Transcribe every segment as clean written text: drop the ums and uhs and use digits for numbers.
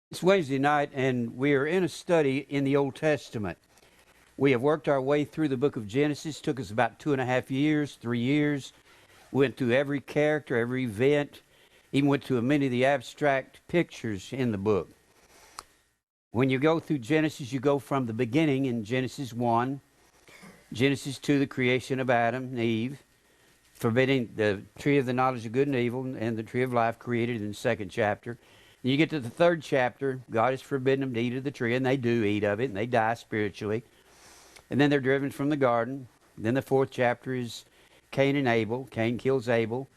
It's Wednesday night, and we are in a study in the Old Testament. We have worked our way through the book of Genesis. It took us about 2.5 years, 3 years. Went through every character, every event, even went through many of the abstract pictures in the book. When you go through Genesis, you go from the beginning in Genesis 1, Genesis 2, the creation of Adam and Eve, forbidding the tree of the knowledge of good and evil, and the tree of life created in the second chapter. And you get to the third chapter, God has forbidden them to eat of the tree, and they do eat of it, and they die spiritually. And then they're driven from the garden. Then the fourth chapter is Cain and Abel. Cain kills Abel.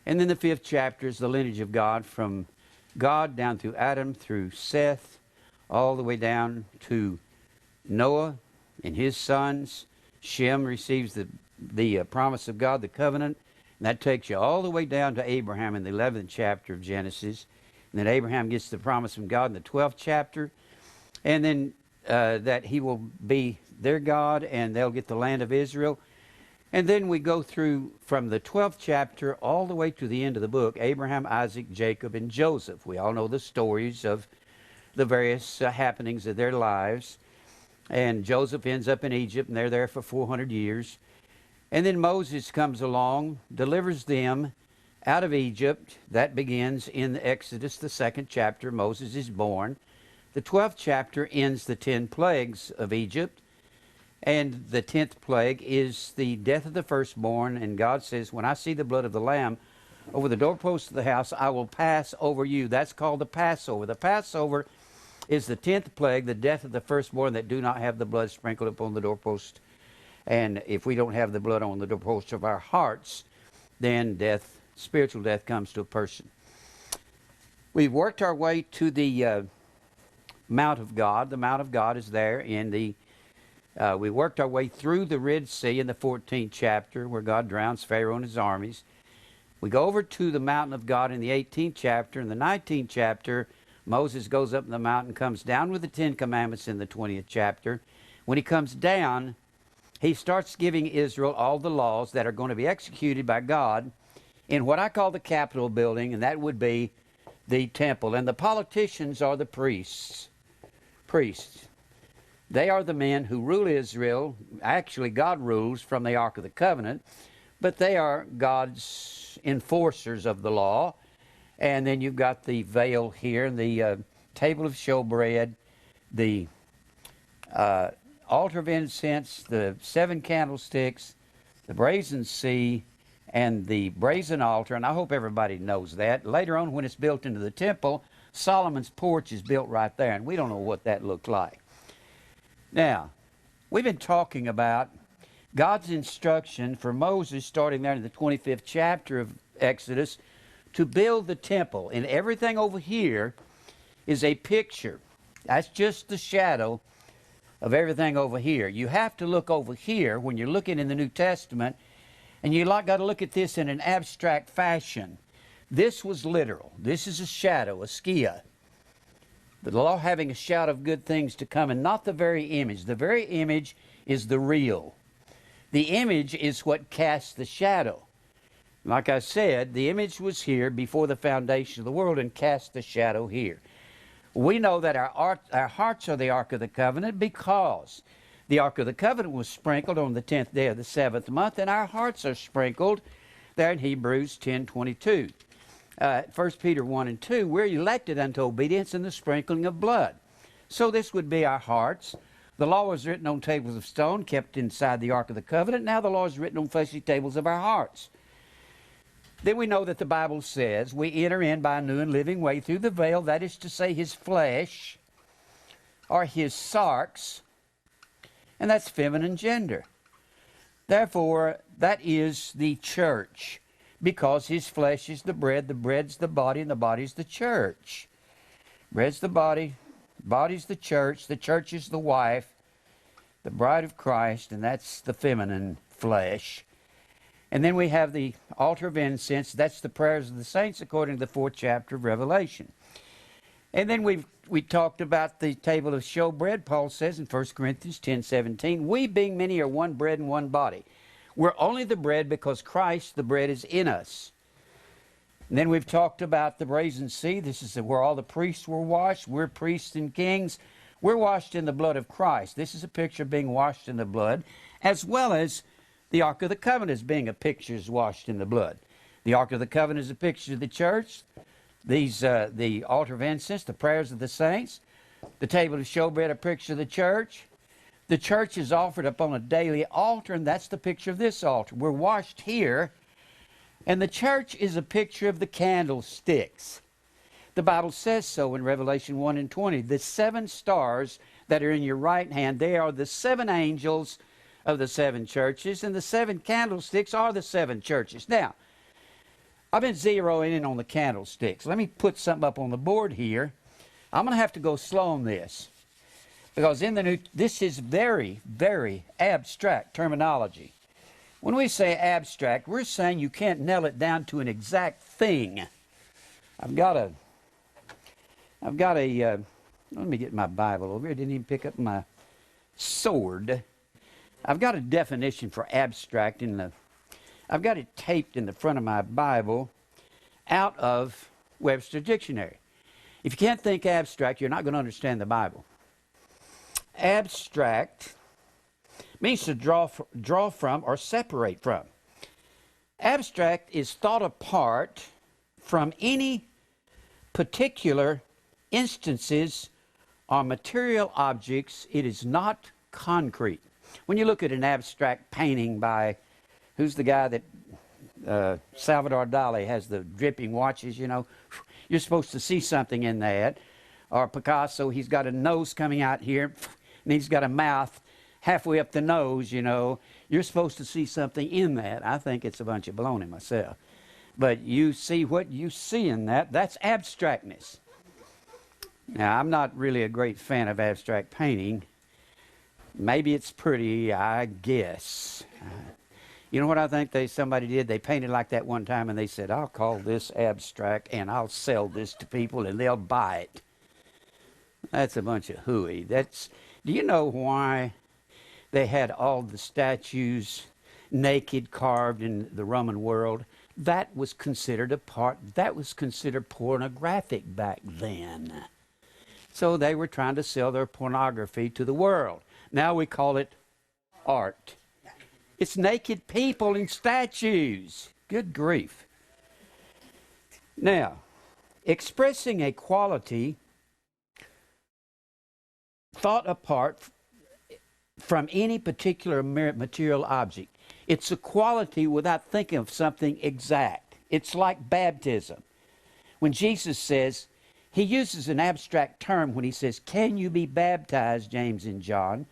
And then the fifth chapter is the lineage of God, from God down through Adam, through Seth, all the way down to Noah and his sons. Shem receives the promise of God, the covenant. And that takes you all the way down to Abraham in the 11th chapter of Genesis. And then Abraham gets the promise from God in the 12th chapter. And then that he will be their God, and they'll get the land of Israel. And then we go through from the 12th chapter all the way to the end of the book, Abraham, Isaac, Jacob, and Joseph. We all know the stories of the various happenings of their lives. And Joseph ends up in Egypt, and they're there for 400 years. And then Moses comes along, delivers them out of Egypt. That begins in Exodus, the 2nd chapter. Moses is born. The 12th chapter ends the 10 plagues of Egypt. And the 10th plague is the death of the firstborn. And God says, when I see the blood of the lamb over the doorpost of the house, I will pass over you. That's called the Passover. The Passover is the 10th plague, the death of the firstborn that do not have the blood sprinkled upon the doorpost. And if we don't have the blood on the doorpost of our hearts, then death, spiritual death, comes to a person. We've worked our way to the Mount of God. The Mount of God is there in the we worked our way through the Red Sea in the 14th chapter, where God drowns Pharaoh and his armies. We go over to the mountain of God in the 18th chapter. In the 19th chapter, Moses goes up the mountain, comes down with the 10 commandments in the 20th chapter. When he comes down, he starts giving Israel all the laws that are going to be executed by God in what I call the Capitol building, and that would be the temple. And the politicians are the priests. Priests. They are the men who rule Israel. Actually, God rules from the Ark of the Covenant, but they are God's enforcers of the law. And then you've got the veil here, the table of showbread, the altar of incense, the 7 candlesticks, the brazen sea, and the brazen altar. And I hope everybody knows that. Later on, when it's built into the temple, Solomon's porch is built right there, and we don't know what that looked like. Now, we've been talking about God's instruction for Moses, starting there in the 25th chapter of Exodus, to build the temple. And everything over here is a picture. That's just the shadow of everything over here. You have to look over here when you're looking in the New Testament, and you got to look at this in an abstract fashion. This was literal. This is a shadow, a skia. The law having a shadow of good things to come, and not the very image. The very image is the real. The image is what casts the shadow. Like I said, the image was here before the foundation of the world and cast the shadow here. We know that our hearts are the Ark of the Covenant because the Ark of the Covenant was sprinkled on the 10th day of the 7th month, and our hearts are sprinkled there in Hebrews 10:22. 1 Peter 1 and 2, we're elected unto obedience in the sprinkling of blood. So this would be our hearts. The law was written on tables of stone, kept inside the Ark of the Covenant. Now the law is written on fleshly tables of our hearts. Then we know that the Bible says we enter in by a new and living way through the veil, that is to say his flesh, or his sarx, and that's feminine gender. Therefore, that is the church, because his flesh is the bread's the body, and the body's the church. Bread's the body, body's the church is the wife, the bride of Christ, and that's the feminine flesh. And then we have the altar of incense. That's the prayers of the saints according to the 4th chapter of Revelation. And then we talked about the table of showbread. Paul says in 1 Corinthians 10:17, we being many are one bread and one body. We're only the bread because Christ, the bread, is in us. And then we've talked about the brazen sea. This is where all the priests were washed. We're priests and kings. We're washed in the blood of Christ. This is a picture of being washed in the blood, as well as the Ark of the Covenant as being a picture is washed in the blood. The Ark of the Covenant is a picture of the church. The altar of incense, the prayers of the saints. The table of showbread, a picture of the church. The church is offered upon a daily altar, and that's the picture of this altar. We're washed here, and the church is a picture of the candlesticks. The Bible says so in Revelation 1 and 20. The 7 stars that are in your right hand, they are the 7 angels of the 7 churches, and the 7 candlesticks are the 7 churches. Now, I've been zeroing in on the candlesticks. Let me put something up on the board here. I'm going to have to go slow on this, because this is very, very abstract terminology. When we say abstract, we're saying you can't nail it down to an exact thing. I've got a, let me get my Bible over here. I didn't even pick up my sword. I've got a definition for abstract I've got it taped in the front of my Bible out of Webster Dictionary. If you can't think abstract, you're not going to understand the Bible. Abstract means to draw from or separate from. Abstract is thought apart from any particular instances or material objects. It is not concrete. When you look at an abstract painting by, who's the guy that, Salvador Dali has the dripping watches, you know, you're supposed to see something in that. Or Picasso, he's got a nose coming out here, and he's got a mouth halfway up the nose, you know. You're supposed to see something in that. I think it's a bunch of baloney myself. But you see what you see in that, that's abstractness. Now, I'm not really a great fan of abstract painting. Maybe it's pretty, I guess. You know what I think somebody did? They painted like that one time, and they said, I'll call this abstract, and I'll sell this to people, and they'll buy it. That's a bunch of hooey. Do you know why they had all the statues naked, carved in the Roman world? That was considered pornographic back then. So they were trying to sell their pornography to the world. Now we call it art. It's naked people in statues. Good grief. Now, expressing a quality thought apart from any particular material object. It's a quality without thinking of something exact. It's like baptism. When Jesus says, he uses an abstract term when he says, can you be baptized, James and John,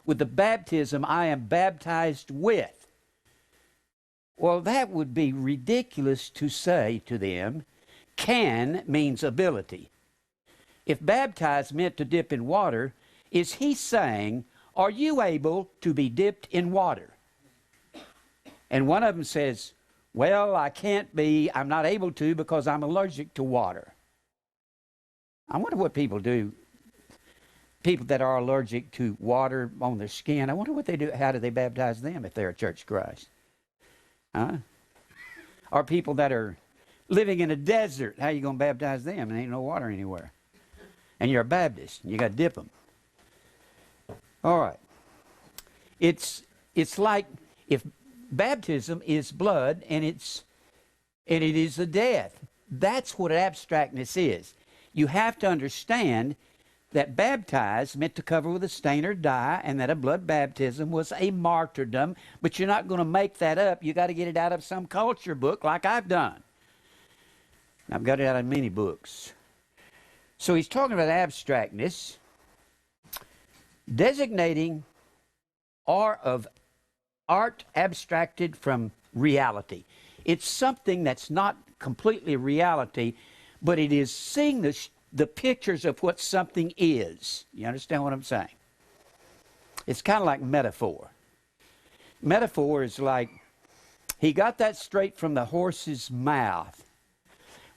with the baptism I am baptized with? Well, that would be ridiculous to say to them. Can means ability. If baptized meant to dip in water, is he saying, are you able to be dipped in water? And one of them says, well, I'm not able to because I'm allergic to water. I wonder what people do. People that are allergic to water on their skin, I wonder what they do. How do they baptize them if they're a Church of Christ? Huh? Or people that are living in a desert, how are you going to baptize them? There ain't no water anywhere. And you're a Baptist, and you got to dip them. All right. It's like if baptism is blood and it is a death. That's what abstractness is. You have to understand that baptized meant to cover with a stain or dye, and that a blood baptism was a martyrdom, but you're not going to make that up. You got to get it out of some culture book like I've done. I've got it out of many books. So he's talking about abstractness, designating or of art abstracted from reality. It's something that's not completely reality, but it is seeing the pictures of what something is. You understand what I'm saying? It's kind of like metaphor. Metaphor is like, he got that straight from the horse's mouth.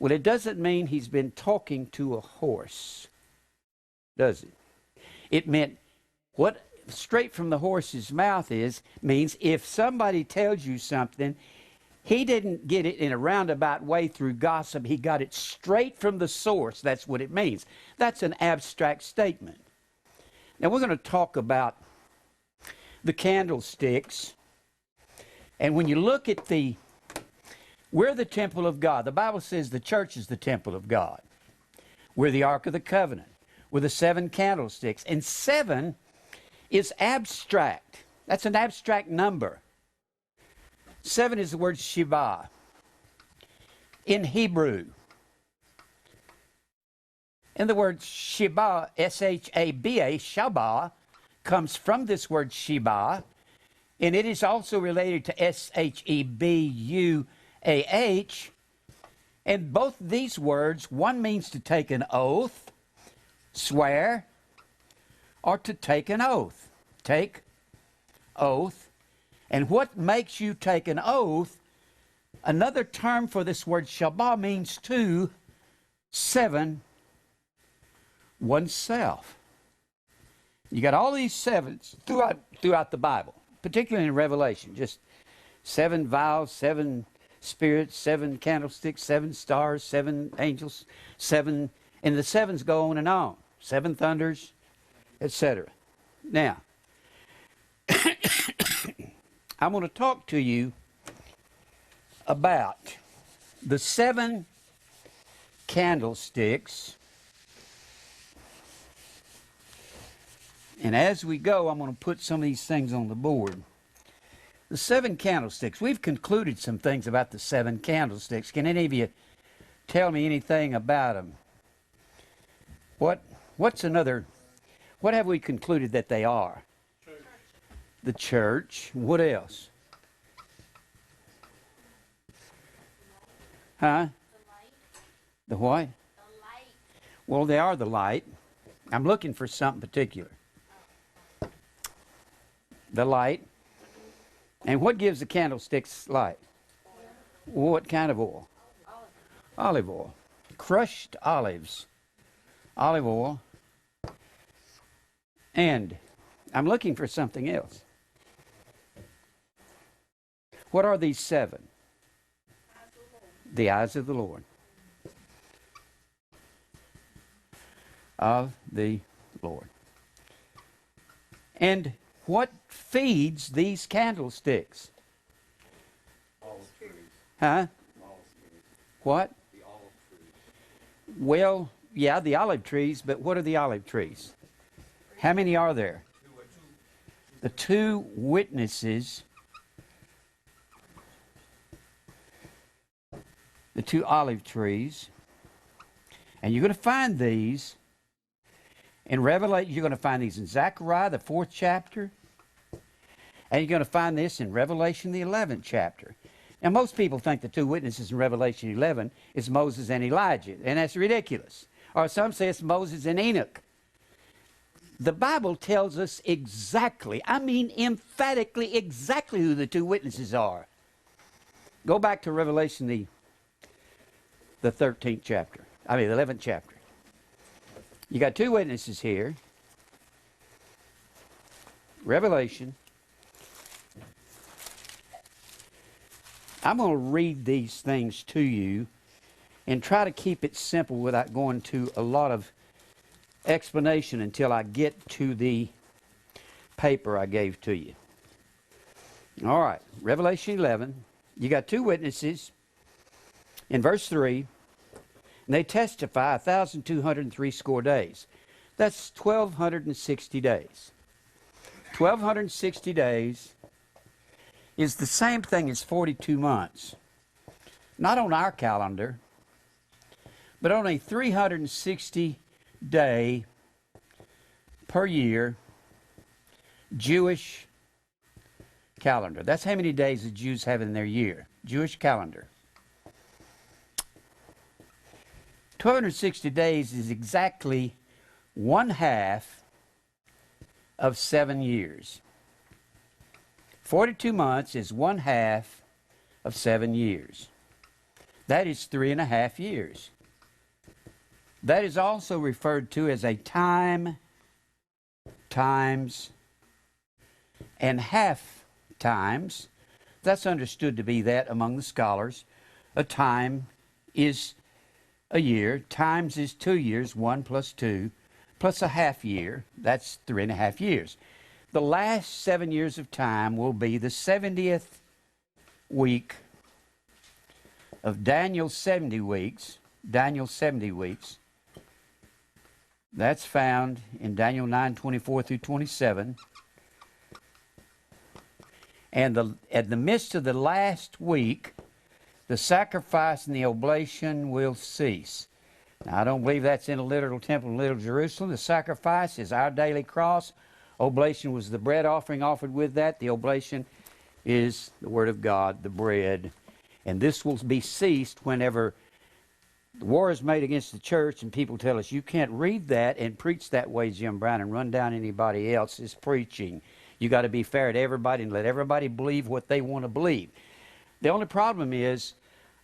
Well, it doesn't mean he's been talking to a horse, does it? It meant what straight from the horse's mouth means if somebody tells you something, He didn't get it in a roundabout way through gossip. He got it straight from the source. That's what it means. That's an abstract statement. Now we're going to talk about the candlesticks. And when you look at we're the temple of God. The Bible says the church is the temple of God. We're the Ark of the Covenant. We're the seven candlesticks. And seven is abstract. That's an abstract number. Seven is the word Sheba in Hebrew. And the word Sheba, S-H-A-B-A, Shaba, comes from this word Sheba, and it is also related to S-H-E-B-U-A-H. And both these words, one means to take an oath, swear, or to take an oath. Take, oath. And what makes you take an oath, another term for this word Shaba means to seven oneself. You got all these sevens throughout the Bible, particularly in Revelation. Just seven vials, seven spirits, seven candlesticks, seven stars, seven angels, seven, and the sevens go on and on. Seven thunders, etc. Now, I'm going to talk to you about the seven candlesticks. And as we go, I'm going to put some of these things on the board. The seven candlesticks. We've concluded some things about the seven candlesticks. Can any of you tell me anything about them? What have we concluded that they are? Church. The church. What else? Huh? The light. The what? The light. Well, they are the light. I'm looking for something particular. The light. And what gives the candlesticks light? Oil. What kind of oil? Olive oil. Crushed olives. Olive oil. And I'm looking for something else. What are these seven? The eyes of the Lord. Of the Lord. And what feeds these candlesticks? Olive trees. Huh? What? The olive trees. Well, yeah, the olive trees, but what are the olive trees? How many are there? The two witnesses, the two olive trees, and you're going to find these in Revelation. You're going to find these in Zechariah, the 4th chapter, and you're going to find this in Revelation, the 11th chapter. Now, most people think the two witnesses in Revelation 11 is Moses and Elijah, and that's ridiculous. Or some say it's Moses and Enoch. The Bible tells us exactly, I mean emphatically exactly who the two witnesses are. Go back to Revelation, the 13th chapter. I mean, the 11th chapter. You got two witnesses here. Revelation. I'm going to read these things to you and try to keep it simple without going to a lot of explanation until I get to the paper I gave to you. All right, Revelation 11. You got two witnesses in verse 3. And they testify 1,203 score days. That's 1,260 days. 1,260 days is the same thing as 42 months. Not on our calendar, but on a 360 day per year Jewish calendar. That's how many days the Jews have in their year. Jewish calendar. 1,260 days is exactly 1/2 of 7 years. 42 months is 1/2 of 7 years. That is 3.5 years. That is also referred to as a time, times, and half times That's understood to be that among the scholars. A time is a year. Times is 2 years, 1 plus 2, plus a half year. That's 3.5 years. The last 7 years of time will be the 70th week of Daniel's 70 weeks. Daniel's 70 weeks. That's found in Daniel 9:24 through 27. And at the midst of the last week, the sacrifice and the oblation will cease. Now, I don't believe that's in a literal temple in Little Jerusalem. The sacrifice is our daily cross. Oblation was the bread offering offered with that. The oblation is the Word of God, the bread. And this will be ceased whenever the war is made against the church and people tell us, you can't read that and preach that way, Jim Brown, and run down anybody else's preaching. You got to be fair to everybody and let everybody believe what they want to believe. The only problem is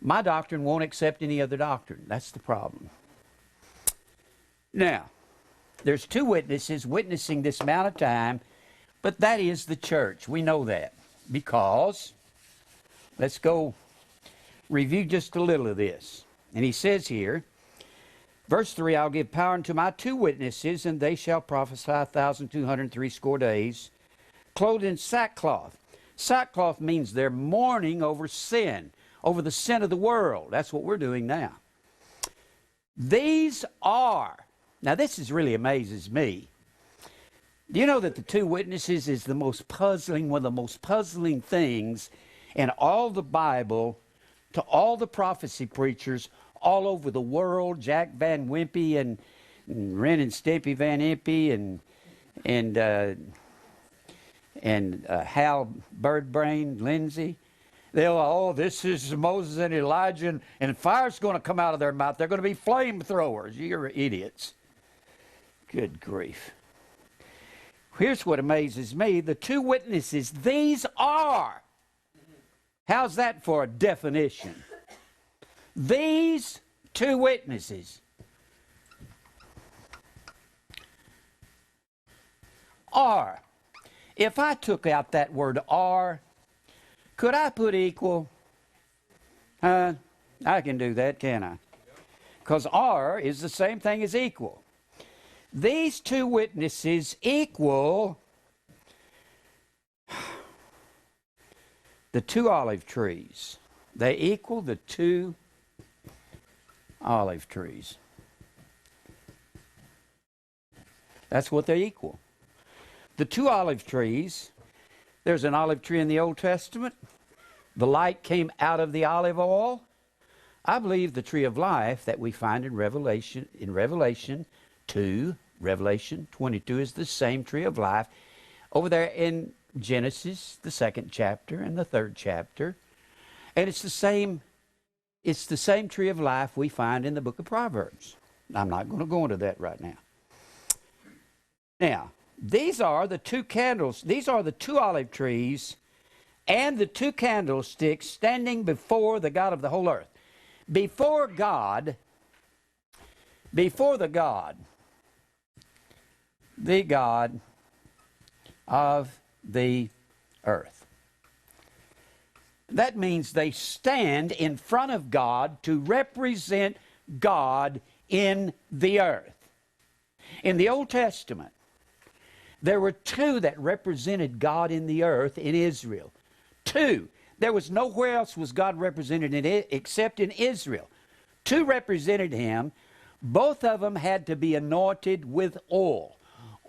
my doctrine won't accept any other doctrine. That's the problem. Now, there's two witnesses witnessing this amount of time, but that is the church. We know that because, let's go review just a little of this. And he says here, verse 3, I'll give power unto my two witnesses, and they shall prophesy 1,260 days, clothed in sackcloth. Sackcloth means they're mourning over sin, over the sin of the world. That's what we're doing now. These are, now this is really amazes me. Do you know that the two witnesses is the most puzzling, one of the most puzzling things in all the Bible to all the prophecy preachers all over the world, Jack Van Wimpy and Ren and Stimpy Van Impy and Hal Birdbrain Lindsay. They'll, oh, this is Moses and Elijah, and fire's going to come out of their mouth. They're going to be flamethrowers. You're idiots. Good grief. Here's what amazes me. The two witnesses, these are. How's that for a definition? These two witnesses are. If I took out that word are, could I put equal? I can do that, can I? Because are is the same thing as equal. These two witnesses equal the two olive trees. They equal the two olive trees. That's what they equal. The two olive trees, there's an olive tree in the Old Testament. The light came out of the olive oil. I believe the tree of life that we find in Revelation 2, Revelation 22 is the same tree of life. Over there in Genesis, the 2nd chapter and the 3rd chapter. And it's the same tree of life we find in the book of Proverbs. I'm not going to go into that right now. Now, these are the two candles. These are the two olive trees and the two candlesticks standing before the God of the whole earth. Before God, the God of the earth. That means they stand in front of God to represent God in the earth. In the Old Testament, there were two that represented God in the earth in Israel. Two. There was nowhere else was God represented in it except in Israel. Two represented him. Both of them had to be anointed with oil.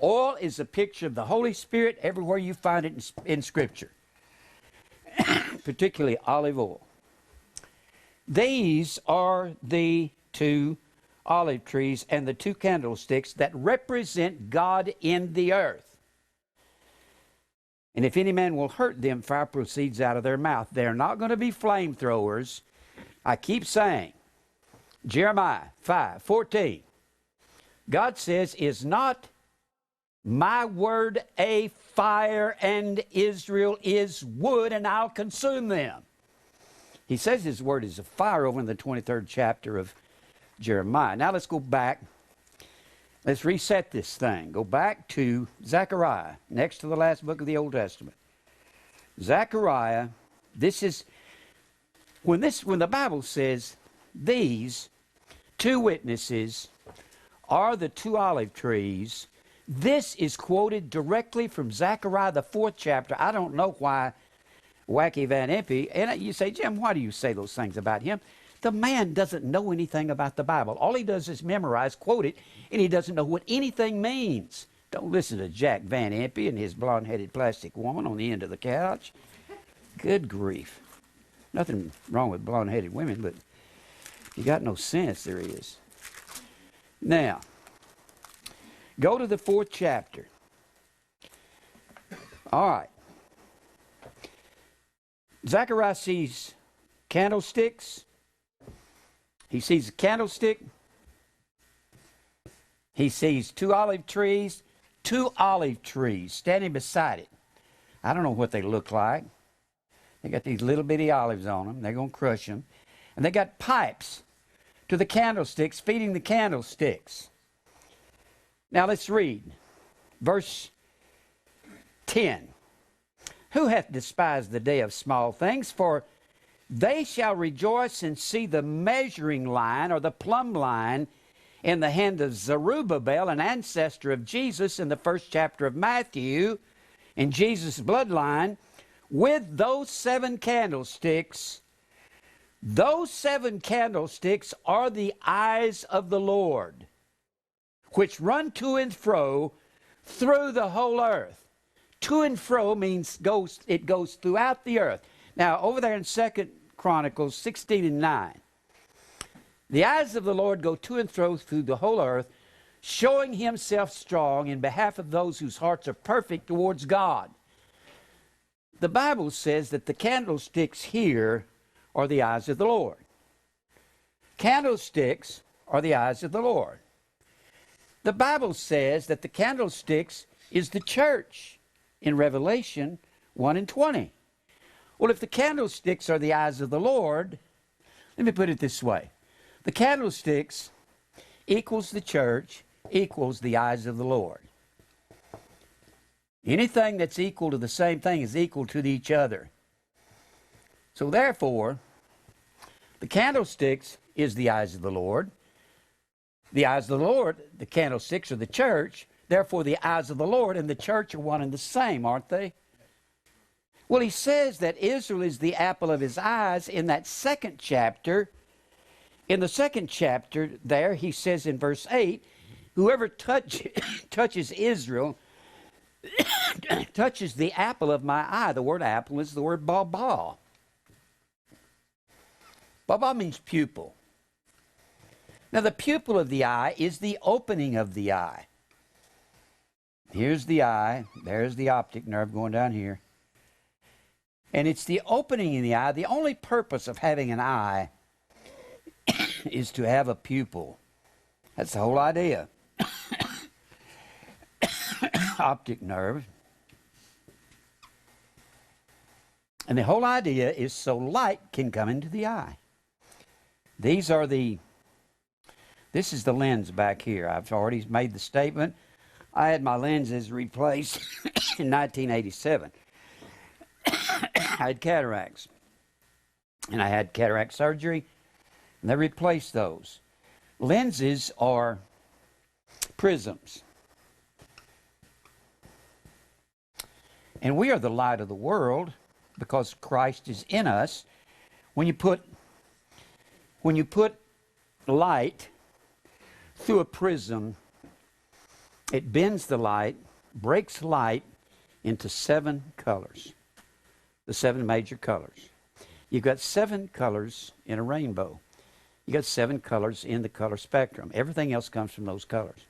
Oil is a picture of the Holy Spirit everywhere you find it in Scripture, particularly olive oil. These are the two olive trees and the two candlesticks that represent God in the earth. And if any man will hurt them, fire proceeds out of their mouth. They're not going to be flamethrowers. I keep saying, Jeremiah 5:14, God says, is not my word a fire, and Israel is wood, and I'll consume them. He says his word is a fire over in the 23rd chapter of Jeremiah. Now let's go back. Let's reset this thing. Go back to Zechariah, next to the last book of the Old Testament. Zechariah This is, when the Bible says these two witnesses are the two olive trees, this is quoted directly from Zechariah, the 4th chapter. I don't know why Wacky Van Impe, and you say, Jim, why do you say those things about him? The man doesn't know anything about the Bible. All he does is memorize, quote it, and he doesn't know what anything means. Don't listen to Jack Van Impe and his blonde-headed plastic woman on the end of the couch. Good grief. Nothing wrong with blonde-headed women, but you got no sense, there is. Now, go to the 4th chapter. All right. Zechariah sees candlesticks. He sees a candlestick. He sees two olive trees standing beside it. I don't know what they look like. They got these little bitty olives on them. They're going to crush them. And they got pipes to the candlesticks, feeding the candlesticks. Now let's read verse 10. Who hath despised the day of small things? For they shall rejoice and see the measuring line, or the plumb line, in the hand of Zerubbabel, an ancestor of Jesus in the 1st chapter of Matthew, in Jesus' bloodline, with those 7 candlesticks. Those 7 candlesticks are the eyes of the Lord, which run to and fro through the whole earth. To and fro means it goes throughout the earth. Now, over there in 2 Chronicles 16 and 9, the eyes of the Lord go to and fro through the whole earth, showing himself strong in behalf of those whose hearts are perfect towards God. The Bible says that the candlesticks here are the eyes of the Lord. Candlesticks are the eyes of the Lord. The Bible says that the candlesticks is the church in Revelation 1 and 20. Well, if the candlesticks are the eyes of the Lord, let me put it this way. The candlesticks equals the church equals the eyes of the Lord. Anything that's equal to the same thing is equal to each other. So therefore, the candlesticks is the eyes of the Lord. The eyes of the Lord, the candlesticks are the church. Therefore, the eyes of the Lord and the church are one and the same, aren't they? Well, he says that Israel is the apple of his eyes in that 2nd chapter. In the 2nd chapter there, he says in verse 8, whoever touches Israel touches the apple of my eye. The word apple is the word baba. Baba means pupil. Now, the pupil of the eye is the opening of the eye. Here's the eye. There's the optic nerve going down here. And it's the opening in the eye. The only purpose of having an eye is to have a pupil. That's the whole idea. Optic nerve. And the whole idea is so light can come into the eye. This is the lens back here. I've already made the statement. I had my lenses replaced in 1987. I had cataracts. And I had cataract surgery, and they replaced those. Lenses are prisms. And we are the light of the world because Christ is in us. When you put light through a prism, it bends the light, breaks light into 7 colors. The 7 major colors. You've got 7 colors in a rainbow. You've got 7 colors in the color spectrum. Everything else comes from those colors.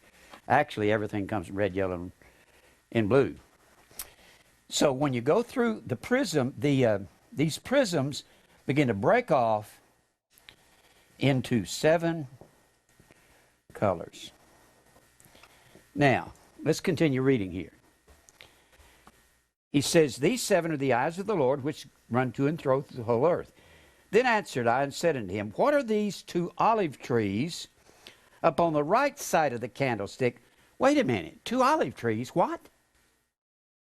Actually, everything comes from red, yellow, and blue. So when you go through the prism, these prisms begin to break off into 7 colors. Now, let's continue reading here. He says, these 7 are the eyes of the Lord, which run to and fro through the whole earth. Then answered I and said unto him, what are these 2 olive trees upon the right side of the candlestick? Wait a minute, 2 olive trees, what?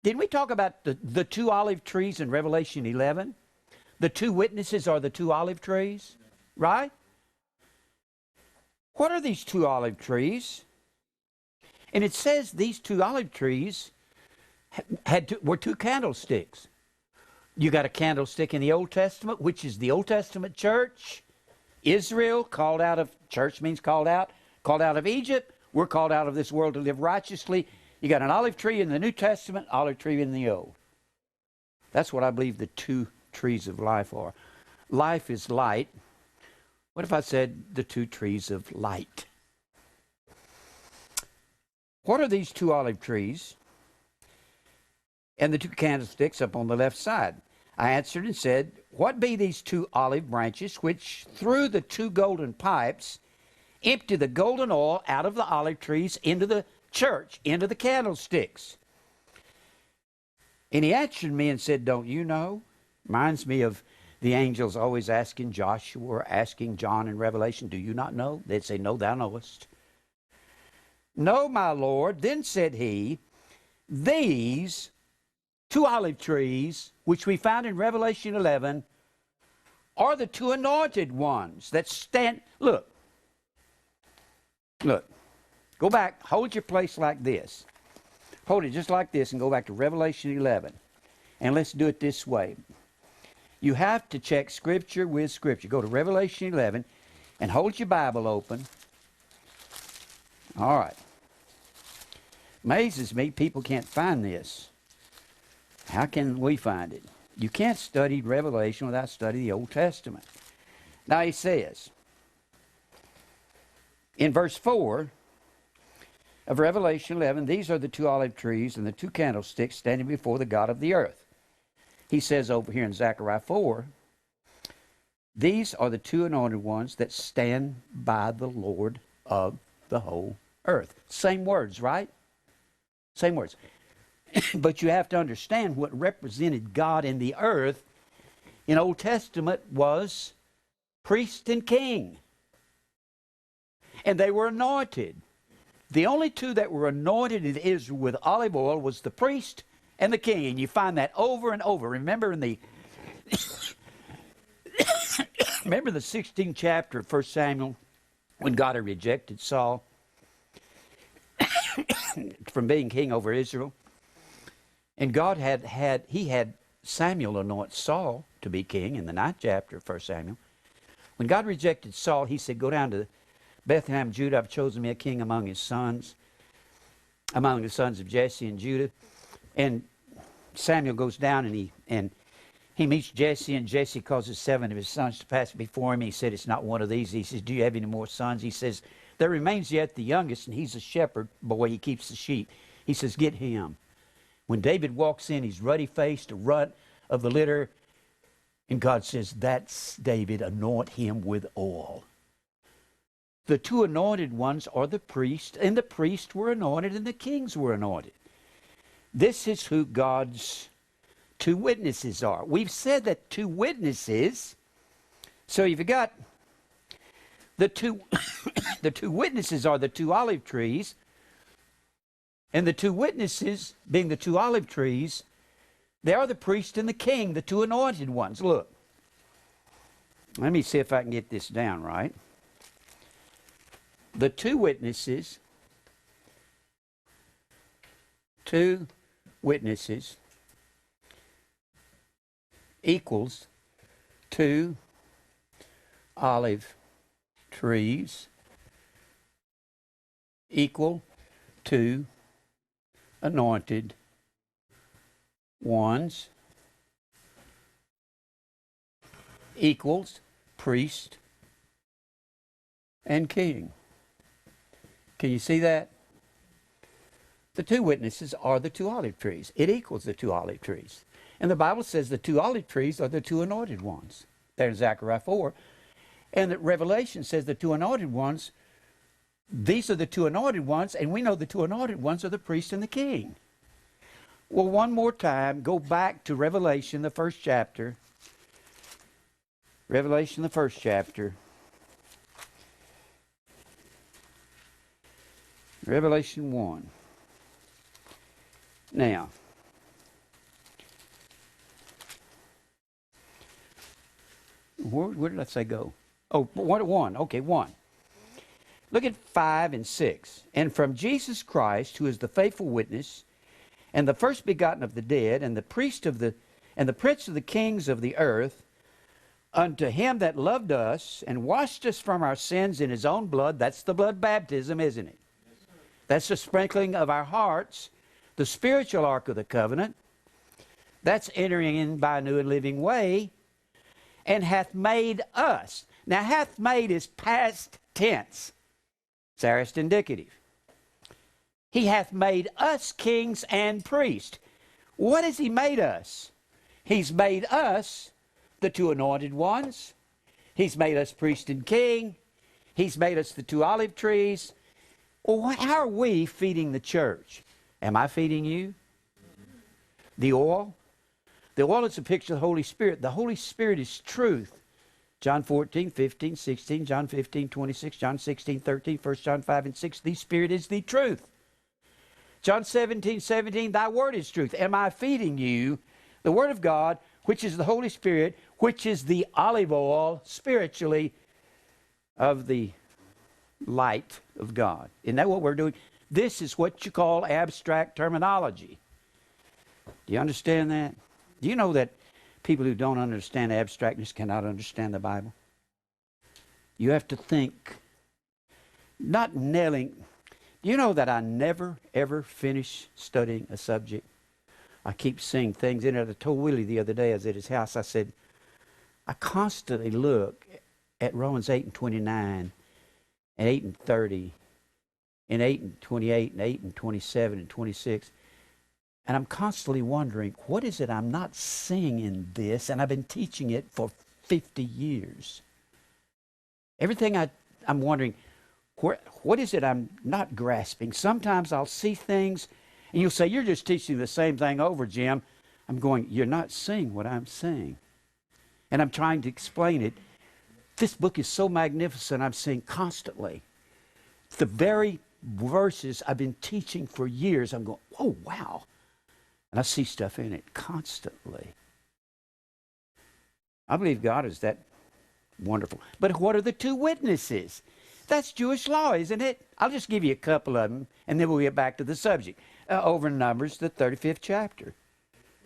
Didn't we talk about the 2 olive trees in Revelation 11? The two witnesses are the two olive trees, right? What are these two olive trees? And it says these two olive trees were two candlesticks. You got a candlestick in the Old Testament, which is the Old Testament church. Israel, called out of, church means called out of Egypt. We're called out of this world to live righteously. You got an olive tree in the New Testament, olive tree in the Old. That's what I believe the two trees of life are. Life is light. What if I said the two trees of light? What are these two olive trees and the two candlesticks up on the left side? I answered and said, what be these two olive branches which through the two golden pipes empty the golden oil out of the olive trees into the church, into the candlesticks? And he answered me and said, don't you know? Reminds me of the angels always asking Joshua or asking John in Revelation, do you not know? They'd say, no, thou knowest. No, my Lord. Then said he, these two olive trees, which we found in Revelation 11, are the two anointed ones that stand. Look. Go back. Hold your place like this. Hold it just like this and go back to Revelation 11. And let's do it this way. You have to check Scripture with Scripture. Go to Revelation 11 and hold your Bible open. All right. Amazes me people can't find this. How can we find it? You can't study Revelation without studying the Old Testament. Now he says, in verse 4 of Revelation 11, these are the two olive trees and the two candlesticks standing before the God of the earth. He says over here in Zechariah 4, these are the two anointed ones that stand by the Lord of the whole earth. Same words, right? Same words. But you have to understand what represented God in the earth in Old Testament was priest and king. And they were anointed. The only two that were anointed in Israel with olive oil was the priest and the king. And you find that over and over. Remember in the remember the 16th chapter of 1 Samuel when God had rejected Saul from being king over Israel? And God had Samuel anoint Saul to be king in the 9th chapter of 1 Samuel. When God rejected Saul, he said, go down to Bethlehem, Judah. I've chosen me a king among his sons, among the sons of Jesse and Judah. And Samuel goes down and he meets Jesse, and Jesse causes 7 of his sons to pass before him. He said, it's not one of these. He says, do you have any more sons? He says, there remains yet the youngest, and he's a shepherd boy. He keeps the sheep. He says, get him. When David walks in, he's ruddy-faced, a rut of the litter. And God says, that's David, anoint him with oil. The two anointed ones are the priests, and the priests were anointed, and the kings were anointed. This is who God's two witnesses are. We've said that two witnesses, so you've got the two, the two witnesses are the two olive trees, and the two witnesses, being the two olive trees, they are the priest and the king, the two anointed ones. Look, let me see if I can get this down right. The two witnesses equals two olive trees equal two anointed ones equals priest and king. Can you see that? The two witnesses are the two olive trees. It equals the two olive trees. And the Bible says the two olive trees are the two anointed ones. There in Zechariah 4. And that Revelation says the two anointed ones, these are the two anointed ones, and we know the two anointed ones are the priest and the king. Well, one more time, go back to Revelation, the 1st chapter. Revelation, the 1st chapter. Revelation 1. Now, Where did I say go? Oh, 1. Okay, 1. Look at 5 and 6. And from Jesus Christ, who is the faithful witness, and the first begotten of the dead, and the priest of the, and the prince of the kings of the earth, unto him that loved us and washed us from our sins in his own blood. That's the blood baptism, isn't it? Yes, sir. That's the sprinkling of our hearts, the spiritual ark of the covenant. That's entering in by a new and living way, and hath made us. Now, hath made is past tense. It's aorist indicative. He hath made us kings and priests. What has he made us? He's made us the 2 anointed ones. He's made us priest and king. He's made us the 2 olive trees. Well, how are we feeding the church? Am I feeding you? The oil? The oil is a picture of the Holy Spirit. The Holy Spirit is truth. John 14, 15, 16, John 15, 26, John 16, 13, 1 John 5 and 6. The Spirit is the truth. John 17, 17, thy word is truth. Am I feeding you the Word of God, which is the Holy Spirit, which is the olive oil, spiritually, of the light of God? Isn't that what we're doing? This is what you call abstract terminology. Do you understand that? Do you know that people who don't understand abstractness cannot understand the Bible? You have to think, not nailing. Do you know that I never, ever finish studying a subject? I keep seeing things in it. I told Willie the other day, I was at his house, I said, I constantly look at Romans 8 and 29, and 8 and 30, and 8 and 28, and 8 and 27, and 26. And I'm constantly wondering, what is it I'm not seeing in this? And I've been teaching it for 50 years. Everything I'm wondering, what is it I'm not grasping? Sometimes I'll see things, and you'll say, you're just teaching the same thing over, Jim. I'm going, you're not seeing what I'm saying. And I'm trying to explain it. This book is so magnificent, I'm seeing constantly. The very verses I've been teaching for years, I'm going, oh, wow. And I see stuff in it constantly. I believe God is that wonderful. But what are the 2 witnesses? That's Jewish law, isn't it? I'll just give you a couple of them, and then we'll get back to the subject. Over in Numbers, the 35th chapter.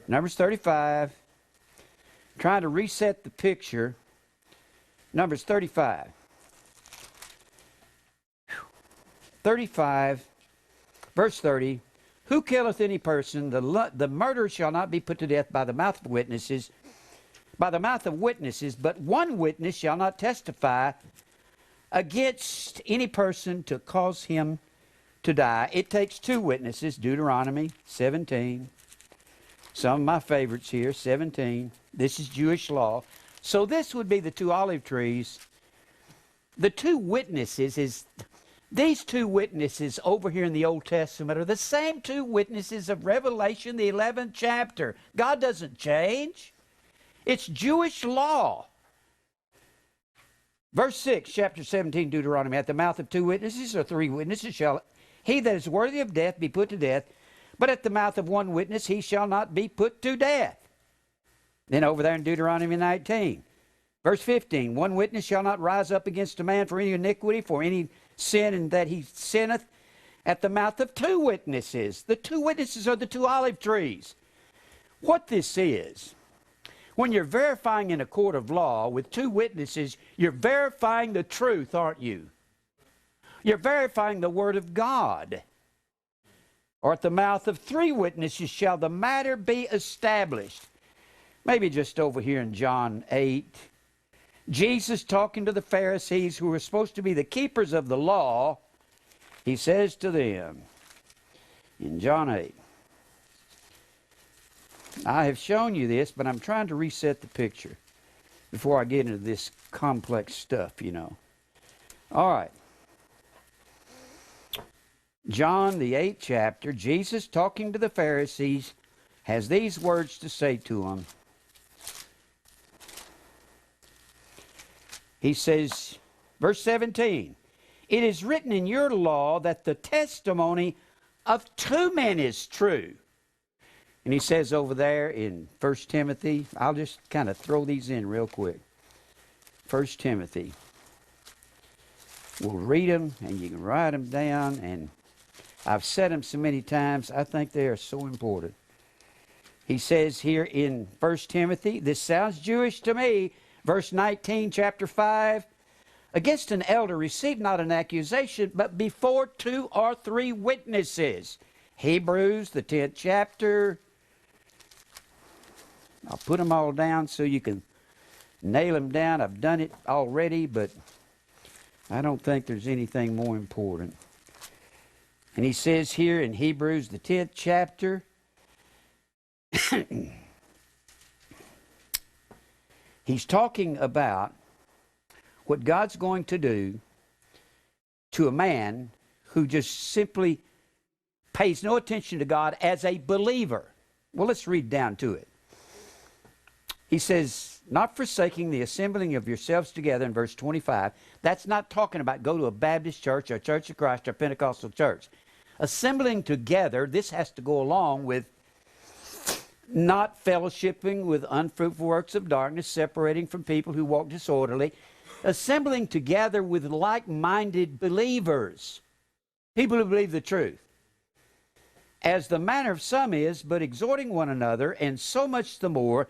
Numbers 35. Trying to reset the picture. Numbers 35. 35, verse 30. Who killeth any person, the murderer shall not be put to death by the mouth of witnesses, but one witness shall not testify against any person to cause him to die. It takes 2 witnesses, Deuteronomy 17. Some of my favorites here, 17. This is Jewish law. So this would be the 2 olive trees. The 2 witnesses is... These 2 witnesses over here in the Old Testament are the same 2 witnesses of Revelation, the 11th chapter. God doesn't change. It's Jewish law. Verse 6, chapter 17, Deuteronomy. At the mouth of 2 witnesses or 3 witnesses shall he that is worthy of death be put to death, but at the mouth of 1 witness he shall not be put to death. Then over there in Deuteronomy 19, verse 15, 1 witness shall not rise up against a man for any iniquity, for any sin in that he sinneth, at the mouth of 2 witnesses. The 2 witnesses are the 2 olive trees. What this is, when you're verifying in a court of law with 2 witnesses, you're verifying the truth, aren't you? You're verifying the Word of God. Or at the mouth of 3 witnesses shall the matter be established. Maybe just over here in John 8. Jesus talking to the Pharisees who were supposed to be the keepers of the law, he says to them in John 8, I have shown you this, but I'm trying to reset the picture before I get into this complex stuff, you know. All right. John, the 8th chapter, Jesus talking to the Pharisees has these words to say to them. He says, verse 17, it is written in your law that the testimony of 2 men is true. And he says over there in 1 Timothy, I'll just kind of throw these in real quick. 1 Timothy. We'll read them, and you can write them down, and I've said them so many times, I think they are so important. He says here in 1 Timothy, this sounds Jewish to me, verse 19, chapter 5, against an elder receive not an accusation, but before 2 or 3 witnesses. Hebrews, the 10th chapter. I'll put them all down so you can nail them down. I've done it already, but I don't think there's anything more important. And he says here in Hebrews, the 10th chapter, he's talking about what God's going to do to a man who just simply pays no attention to God as a believer. Well, let's read down to it. He says, not forsaking the assembling of yourselves together in verse 25. That's not talking about go to a Baptist church or Church of Christ or Pentecostal church. Assembling together, this has to go along with not fellowshipping with unfruitful works of darkness, separating from people who walk disorderly, assembling together with like-minded believers, people who believe the truth, as the manner of some is, but exhorting one another, and so much the more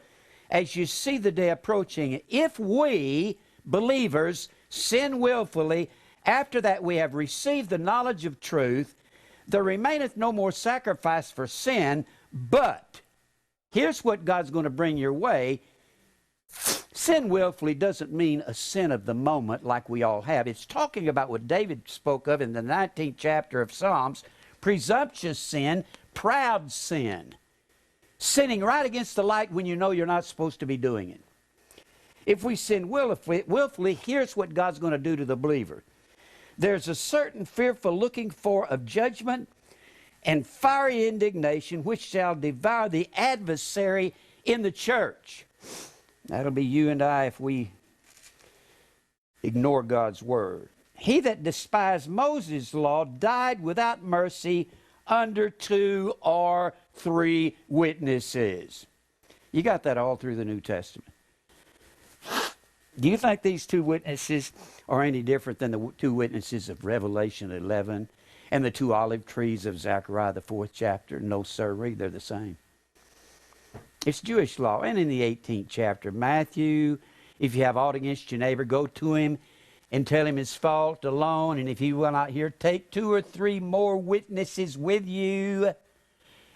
as you see the day approaching. If we, believers, sin willfully, after that we have received the knowledge of truth, there remaineth no more sacrifice for sin, but here's what God's going to bring your way. Sin willfully doesn't mean a sin of the moment like we all have. It's talking about what David spoke of in the 19th chapter of Psalms, presumptuous sin, proud sin. Sinning right against the light when you know you're not supposed to be doing it. If we sin willfully, here's what God's going to do to the believer. There's a certain fearful looking for of judgment and fiery indignation which shall devour the adversary in the church. That'll be you and I if we ignore God's word. He that despised Moses' law died without mercy under 2 or 3 witnesses. You got that all through the New Testament. Do you think these 2 witnesses are any different than the 2 witnesses of Revelation 11 and the 2 olive trees of Zechariah, the 4th chapter? No, sirree, they're the same. It's Jewish law. And in the 18th chapter, Matthew, if you have aught against your neighbor, go to him and tell him his fault alone. And if he will not hear, take 2 or 3 more witnesses with you.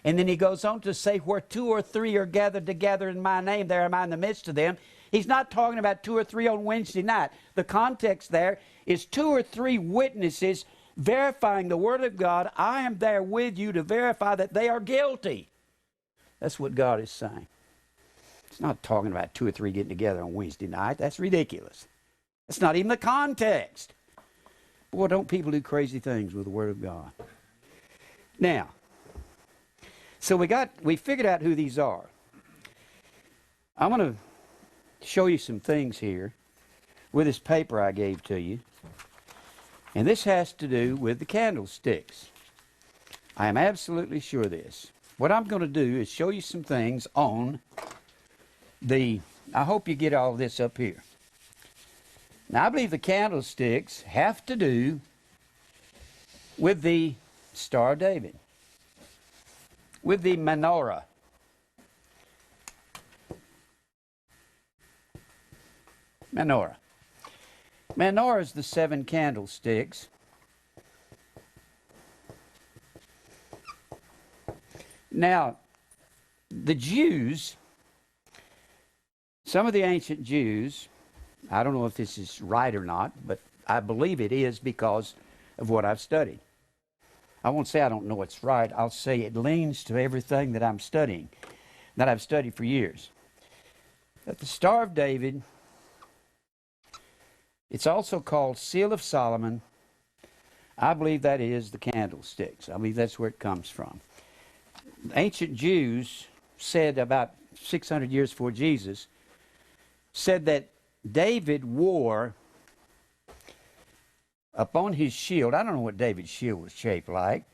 And then he goes on to say, where 2 or 3 are gathered together in my name, there am I in the midst of them. He's not talking about 2 or 3 on Wednesday night. The context there is 2 or 3 witnesses verifying the Word of God. I am there with you to verify that they are guilty. That's what God is saying. It's not talking about 2 or 3 getting together on Wednesday night. That's ridiculous. That's not even the context. Boy, don't people do crazy things with the Word of God. Now, so we figured out who these are. I'm going to show you some things here with this paper I gave to you. And this has to do with the candlesticks. I am absolutely sure of this. What I'm going to do is show you some things on I hope you get all this up here. Now, I believe the candlesticks have to do with the Star of David, with the Menorah. Menorah. Menorah is the 7 candlesticks. Now, the Jews, some of the ancient Jews, I don't know if this is right or not, but I believe it is because of what I've studied. I won't say I don't know it's right. I'll say it leans to everything that I'm studying, that I've studied for years. That the Star of David, it's also called Seal of Solomon. I believe that is the candlesticks. I believe that's where it comes from. Ancient Jews said about 600 years before Jesus, said that David wore upon his shield, I don't know what David's shield was shaped like,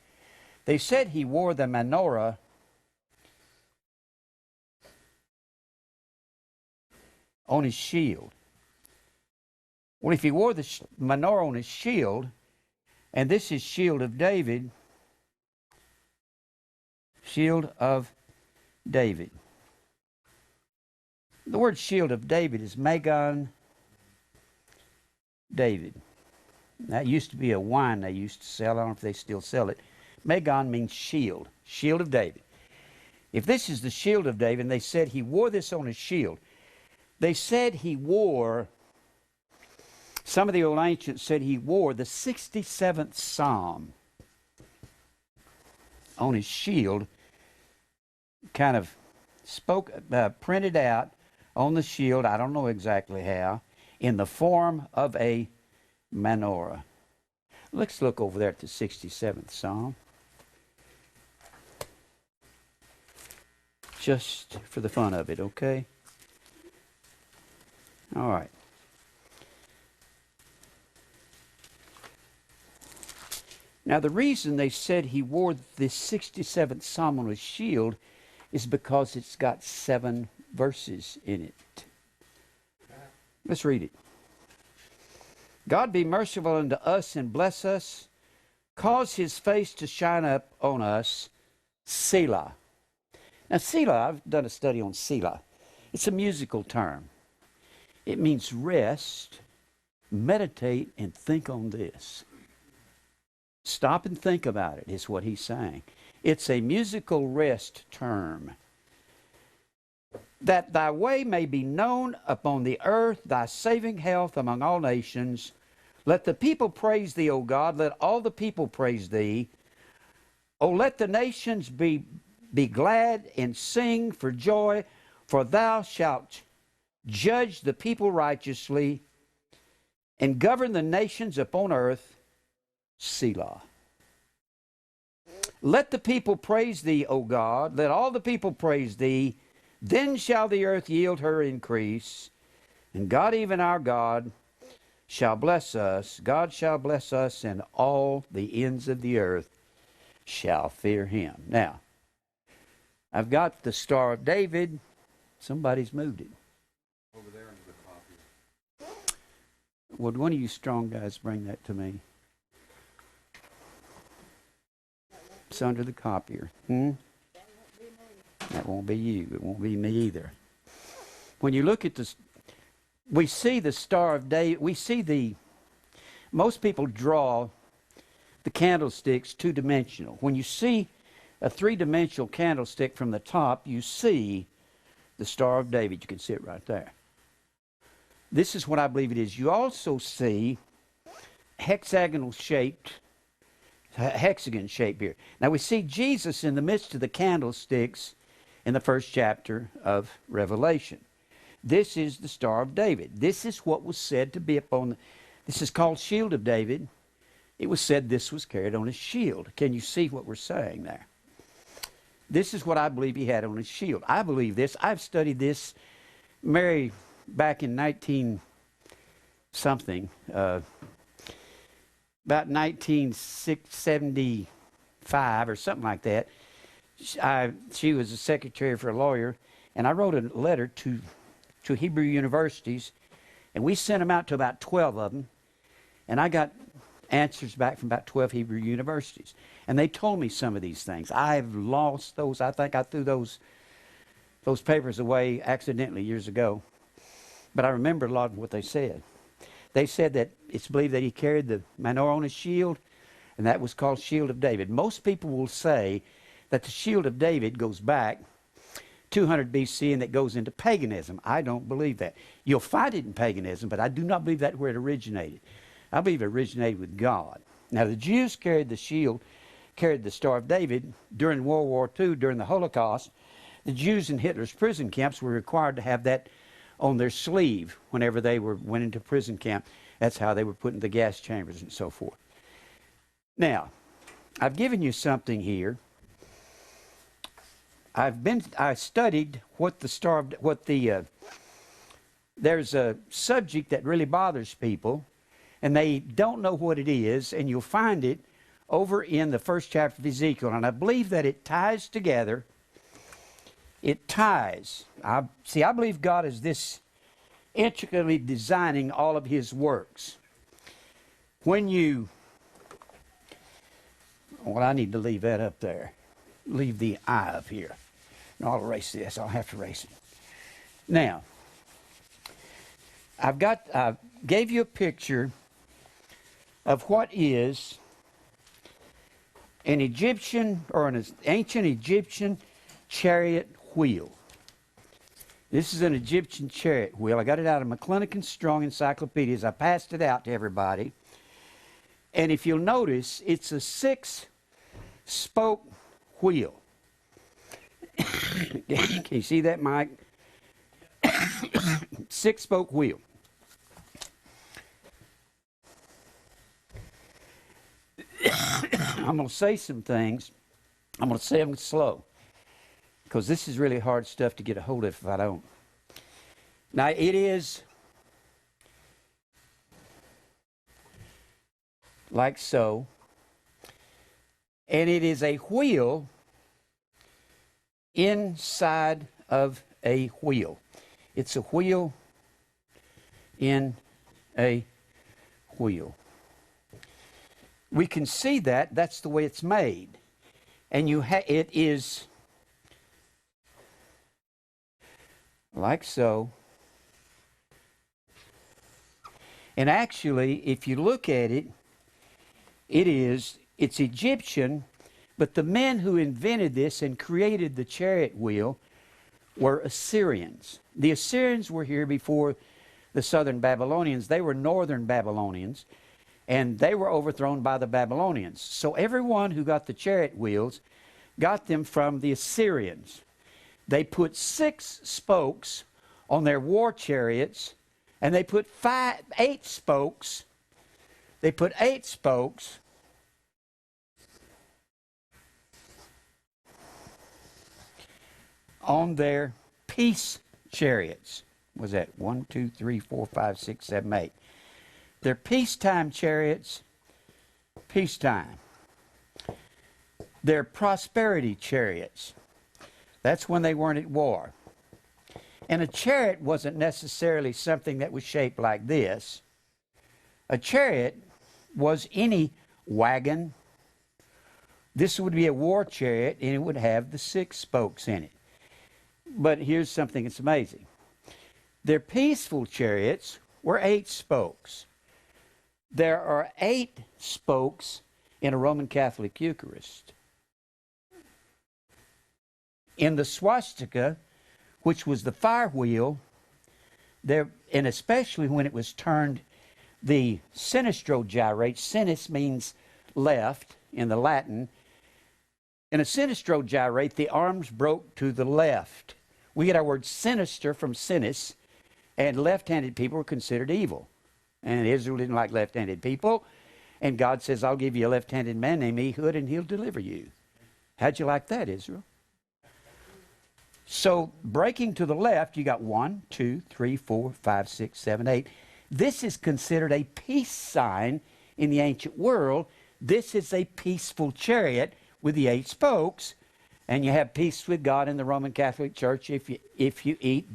they said he wore the menorah on his shield. Well, if he wore the menorah on his shield, and this is shield of David, shield of David. The word shield of David is Magon David. That used to be a wine they used to sell. I don't know if they still sell it. Magon means shield, shield of David. If this is the shield of David, and they said he wore this on his shield, they said he wore, some of the old ancients said he wore the 67th Psalm on his shield, kind of printed out on the shield, I don't know exactly how, in the form of a menorah. Let's look over there at the 67th Psalm. Just for the fun of it, okay? All right. Now, the reason they said he wore this 67th Psalm on his shield is because it's got 7 verses in it. Let's read it. God be merciful unto us and bless us. Cause his face to shine up on us. Selah. Now, Selah, I've done a study on Selah. It's a musical term. It means rest, meditate, and think on this. Stop and think about it, is what he's saying. It's a musical rest term. That thy way may be known upon the earth, thy saving health among all nations. Let the people praise thee, O God. Let all the people praise thee. O let the nations be glad and sing for joy, for thou shalt judge the people righteously and govern the nations upon earth. Selah. Let the people praise thee, O God. Let all the people praise thee. Then shall the earth yield her increase. And God, even our God, shall bless us. God shall bless us, and all the ends of the earth shall fear him. Now, I've got the Star of David. Somebody's moved it. Over there under the copier. Would one of you strong guys bring that to me? It's under the copier. That won't be you. It won't be me either. When you look at this, we see the Star of David. We see most people draw the candlesticks two-dimensional. When you see a three-dimensional candlestick from the top, you see the Star of David. You can see it right there. This is what I believe it is. You also see hexagon shape here. Now we see Jesus in the midst of the candlesticks in the first chapter of Revelation. This is the Star of David. This is what was said to be upon this is called Shield of David. It was said this was carried on his shield. Can you see what we're saying there? This is what I believe he had on his shield. I believe this. I've studied this, Mary, back in 19-something, about 1975 or something like that. She was a secretary for a lawyer, and I wrote a letter to Hebrew universities, and we sent them out to about 12 of them, and I got answers back from about 12 Hebrew universities. And they told me some of these things. I've lost those. I think I threw those papers away accidentally years ago. But I remember a lot of what they said. They said that it's believed that he carried the menorah on his shield, and that was called Shield of David. Most people will say that the Shield of David goes back 200 BC and that goes into paganism. I don't believe that. You'll find it in paganism, but I do not believe that's where it originated. I believe it originated with God. Now, the Jews carried the shield, carried the Star of David during World War II, during the Holocaust. The Jews in Hitler's prison camps were required to have that on their sleeve whenever they went into prison camp. That's how they were put in the gas chambers and so forth. Now, I've given you something here. I studied what the Star of, there's a subject that really bothers people, and they don't know what it is, and you'll find it over in the first chapter of Ezekiel, and I believe that it ties together. It ties. I believe God is this intricately designing all of his works. When you, well, I need to leave that up there. Leave the eye up here. No, I'll erase this. I'll have to erase it. Now, I gave you a picture of what is an Egyptian or an ancient Egyptian chariot wheel. This is an Egyptian chariot wheel. I got it out of McClintock & Strong encyclopedias. I passed it out to everybody. And if you'll notice, it's a 6-spoke wheel. Can you see that, Mike? 6-spoke wheel. I'm going to say some things. I'm going to say them slow, because this is really hard stuff to get a hold of if I don't. Now, it is like so, and it is a wheel inside of a wheel. It's a wheel in a wheel. We can see that. That's the way it's made. And it is like so. And actually, if you look at it, it's Egyptian, but the men who invented this and created the chariot wheel were Assyrians. The Assyrians were here before the southern Babylonians. They were northern Babylonians, and they were overthrown by the Babylonians. So everyone who got the chariot wheels got them from the Assyrians. They put 6 spokes on their war chariots, and they put 8 spokes. They put 8 spokes on their peace chariots. Was that 1, 2, 3, 4, 5, 6, 7, 8? They're peacetime chariots, peacetime. They're prosperity chariots. That's when they weren't at war. And a chariot wasn't necessarily something that was shaped like this. A chariot was any wagon. This would be a war chariot, and it would have the 6 spokes in it. But here's something that's amazing. Their peaceful chariots were 8 spokes. There are 8 spokes in a Roman Catholic Eucharist. In the swastika, which was the fire wheel, there, and especially when it was turned, the sinistro gyrate. Sinis means left in the Latin. In a sinistro gyrate, the arms broke to the left. We get our word sinister from sinis, and left-handed people were considered evil. And Israel didn't like left-handed people, and God says, I'll give you a left-handed man named Ehud, and he'll deliver you. How'd you like that, Israel? So, breaking to the left, you got 1, 2, 3, 4, 5, 6, 7, 8. This is considered a peace sign in the ancient world. This is a peaceful chariot with the 8 spokes, and you have peace with God in the Roman Catholic Church if you eat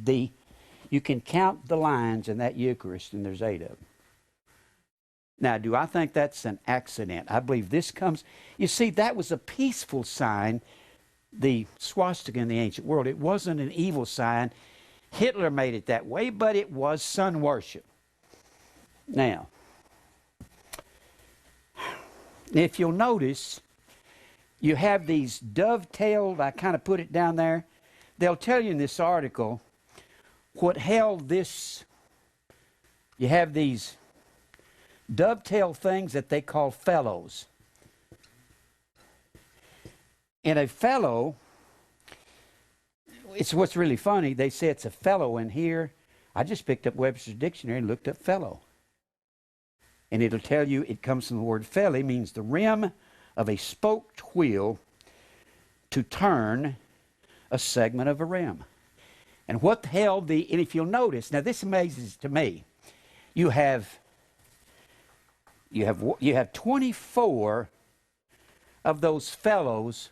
you can count the lines in that Eucharist, and there's 8 of them. Now, do I think that's an accident? I believe this comes, you see, that was a peaceful sign, the swastika in the ancient world. It wasn't an evil sign. Hitler made it that way, but it was sun worship. Now, if you'll notice, you have these dovetailed, I kind of put it down there. They'll tell you in this article what held this. You have these dovetail things that they call fellows. And a fellow, it's what's really funny, they say it's a fellow in here. I just picked up Webster's dictionary and looked up fellow. And it'll tell you it comes from the word felly, means the rim of a spoked wheel to turn a segment of a rim. And what held and if you'll notice, now this amazes to me, you have 24 of those fellows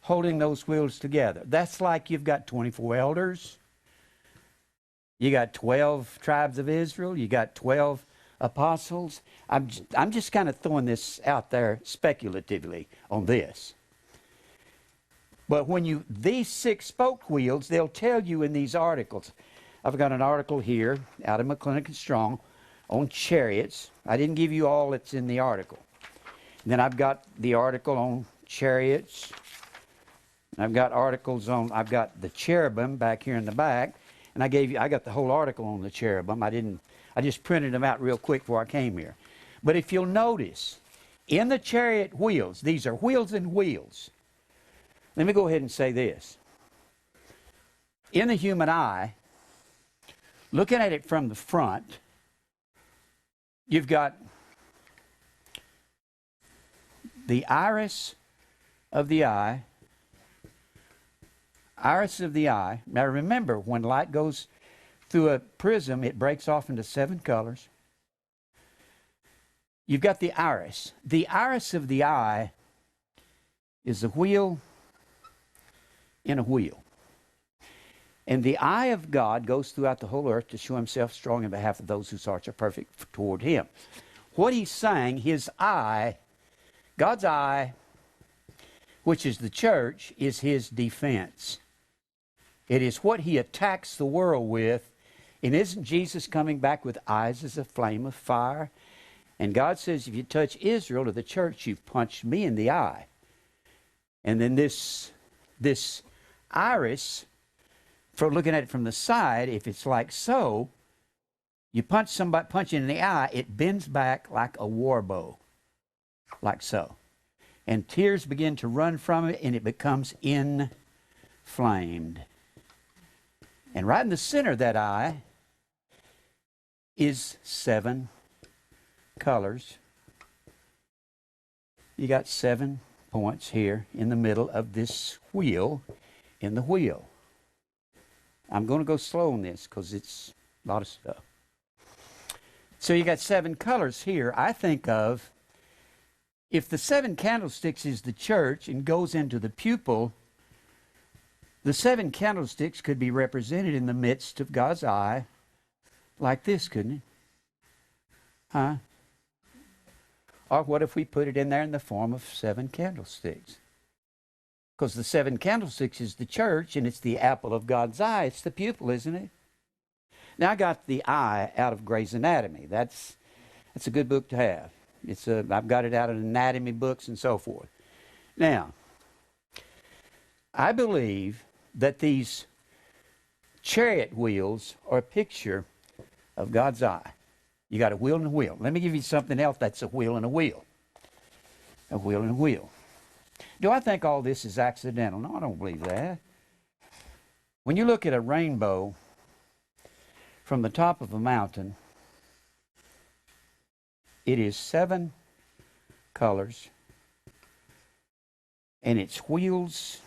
holding those wheels together. That's like you've got 24 elders, You got 12 tribes of Israel. You got 12 apostles. I'm just kind of throwing this out there speculatively on this. But when these 6 spoke wheels, they'll tell you in these articles. I've got an article here out of McClintock and Strong on chariots. I didn't give you all that's in the article. And then I've got the article on chariots. I've got I've got the cherubim back here in the back. And I got the whole article on the cherubim. I just printed them out real quick before I came here. But if you'll notice, in the chariot wheels, these are wheels and wheels. Let me go ahead and say this. In the human eye, looking at it from the front, you've got the iris of the eye. Iris of the eye. Now remember, when light goes through a prism, it breaks off into 7 colors. You've got the iris. The iris of the eye is a wheel in a wheel. And the eye of God goes throughout the whole earth to show himself strong in behalf of those whose hearts are perfect toward him. What he's saying, his eye, God's eye, which is the church, is his defense. It is what he attacks the world with. And isn't Jesus coming back with eyes as a flame of fire? And God says, if you touch Israel or the church, you've punched me in the eye. And then this iris, for looking at it from the side, if it's like so, you punch it in the eye, it bends back like a war bow, like so. And tears begin to run from it, and it becomes inflamed. And right in the center of that eye is 7 colors. You got 7 points here in the middle of this wheel, in the wheel. I'm going to go slow on this because it's a lot of stuff. So you got 7 colors here. I think of, if the 7 candlesticks is the church and goes into the pupil, the 7 candlesticks could be represented in the midst of God's eye like this, couldn't it? Huh? Or what if we put it in there in the form of 7 candlesticks? Because the 7 candlesticks is the church, and it's the apple of God's eye. It's the pupil, isn't it? Now, I got the eye out of Gray's Anatomy. That's a good book to have. I've got it out of anatomy books and so forth. Now, I believe that these chariot wheels are a picture of God's eye. You got a wheel and a wheel. Let me give you something else that's a wheel and a wheel. A wheel and a wheel. Do I think all this is accidental? No, I don't believe that. When you look at a rainbow from the top of a mountain, it is 7 colors, and it's wheels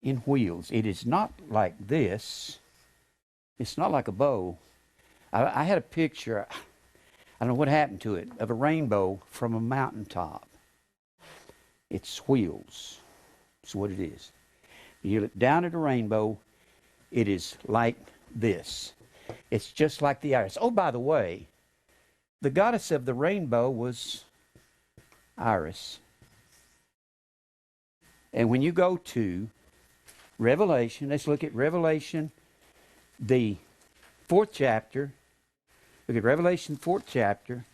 in wheels. It is not like this. It's not like a bow. I had a picture, I don't know what happened to it, of a rainbow from a mountaintop. It's wheels. That's what it is. You look down at a rainbow, it is like this. It's just like the iris. Oh, by the way, the goddess of the rainbow was Iris. And when you go to Revelation, let's look at Revelation, the 4th chapter. Look at Revelation 4th chapter.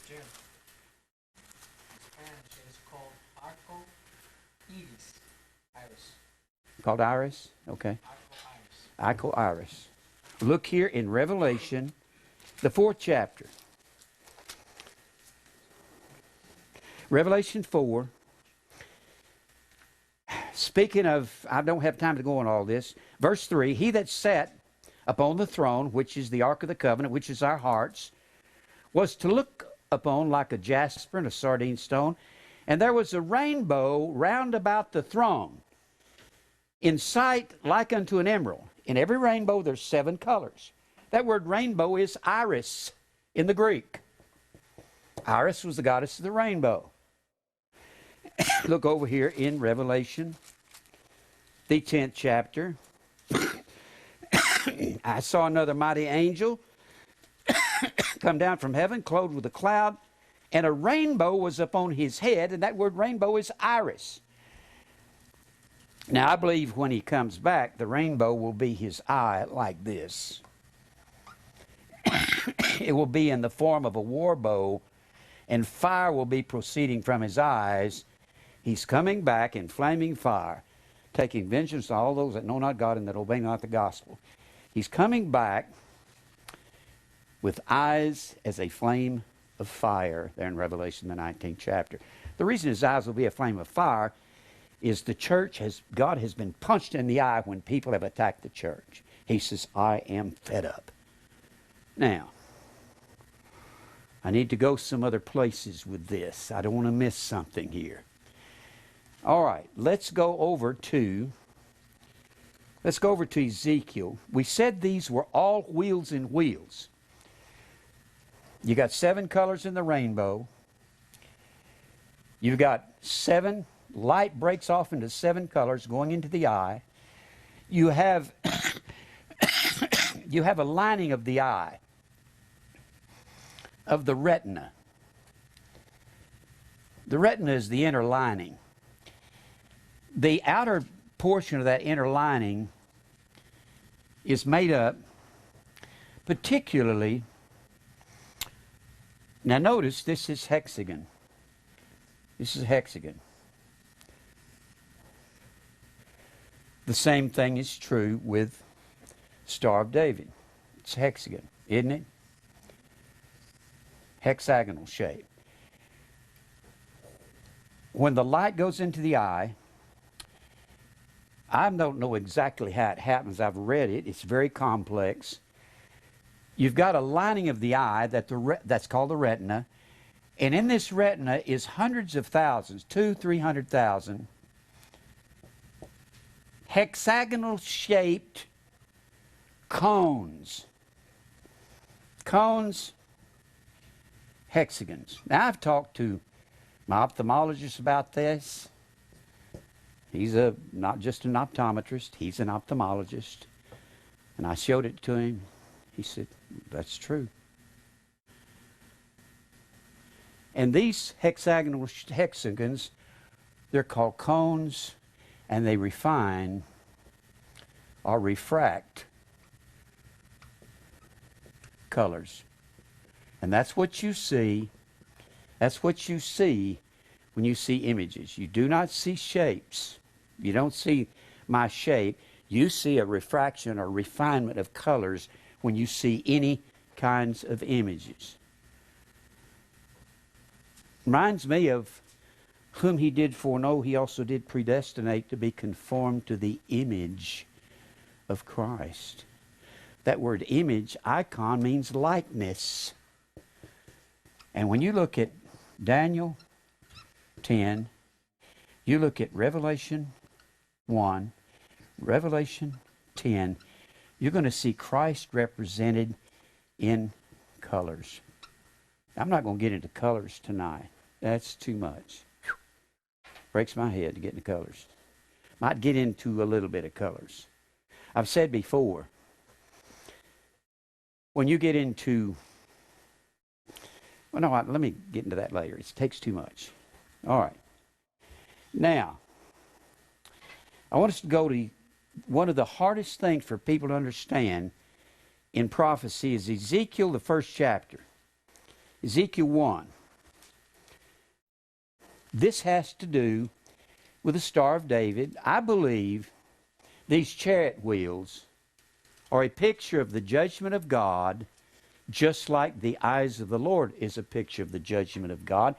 Jim, in Spanish it is called arco iris. Iris. Called Iris? Okay. Arco iris. Arco Iris. Look here in Revelation, the 4th chapter. Revelation 4. Speaking of, I don't have time to go on all this. Verse 3, he that sat upon the throne, which is the Ark of the Covenant, which is our hearts, was to look upon like a jasper and a sardine stone. And there was a rainbow round about the throne, in sight like unto an emerald. In every rainbow there's 7 colors. That word rainbow is iris in the Greek. Iris was the goddess of the rainbow. Look over here in Revelation, the 10th chapter. I saw another mighty angel come down from heaven, clothed with a cloud, and a rainbow was upon his head, and that word rainbow is iris. Now, I believe when he comes back, the rainbow will be his eye like this. It will be in the form of a war bow, and fire will be proceeding from his eyes. He's coming back in flaming fire, taking vengeance on all those that know not God and that obey not the gospel. He's coming back with eyes as a flame of fire, there in Revelation, the 19th chapter. The reason his eyes will be a flame of fire is God has been punched in the eye when people have attacked the church. He says, I am fed up. Now, I need to go some other places with this. I don't want to miss something here. All right, let's go over to Ezekiel. We said these were all wheels and wheels. You got 7 colors in the rainbow. You've got 7 light breaks off into 7 colors going into the eye. You have you have a lining of the eye, of the retina. The retina is the inner lining. The outer portion of that inner lining is made up particularly, now notice this is hexagon. This is a hexagon. The same thing is true with Star of David. It's hexagon, isn't it? Hexagonal shape. When the light goes into the eye, I don't know exactly how it happens. I've read it. It's very complex. You've got a lining of the eye that's called the retina. And in this retina is hundreds of thousands, 200,000-300,000 hexagonal-shaped cones. Cones, hexagons. Now, I've talked to my ophthalmologist about this. He's not just an optometrist, he's an ophthalmologist. And I showed it to him. He said, that's true. And these hexagons, they're called cones, and they refine or refract colors. And that's what you see. That's what you see when you see images. You do not see shapes. You don't see my shape. You see a refraction or refinement of colors when you see any kinds of images. Reminds me of whom he did foreknow, he also did predestinate to be conformed to the image of Christ. That word image, icon, means likeness. And when you look at Daniel 10, you look at Revelation 1, Revelation 10, you're going to see Christ represented in colors. I'm not going to get into colors tonight. That's too much. Whew. Breaks my head to get into colors. Might get into a little bit of colors. I've said before, when you get into, well, no, let me get into that later. It takes too much. All right. Now, I want us to go to one of the hardest things for people to understand in prophecy is Ezekiel, the 1st chapter. Ezekiel 1. This has to do with the Star of David. I believe these chariot wheels are a picture of the judgment of God, just like the eyes of the Lord is a picture of the judgment of God,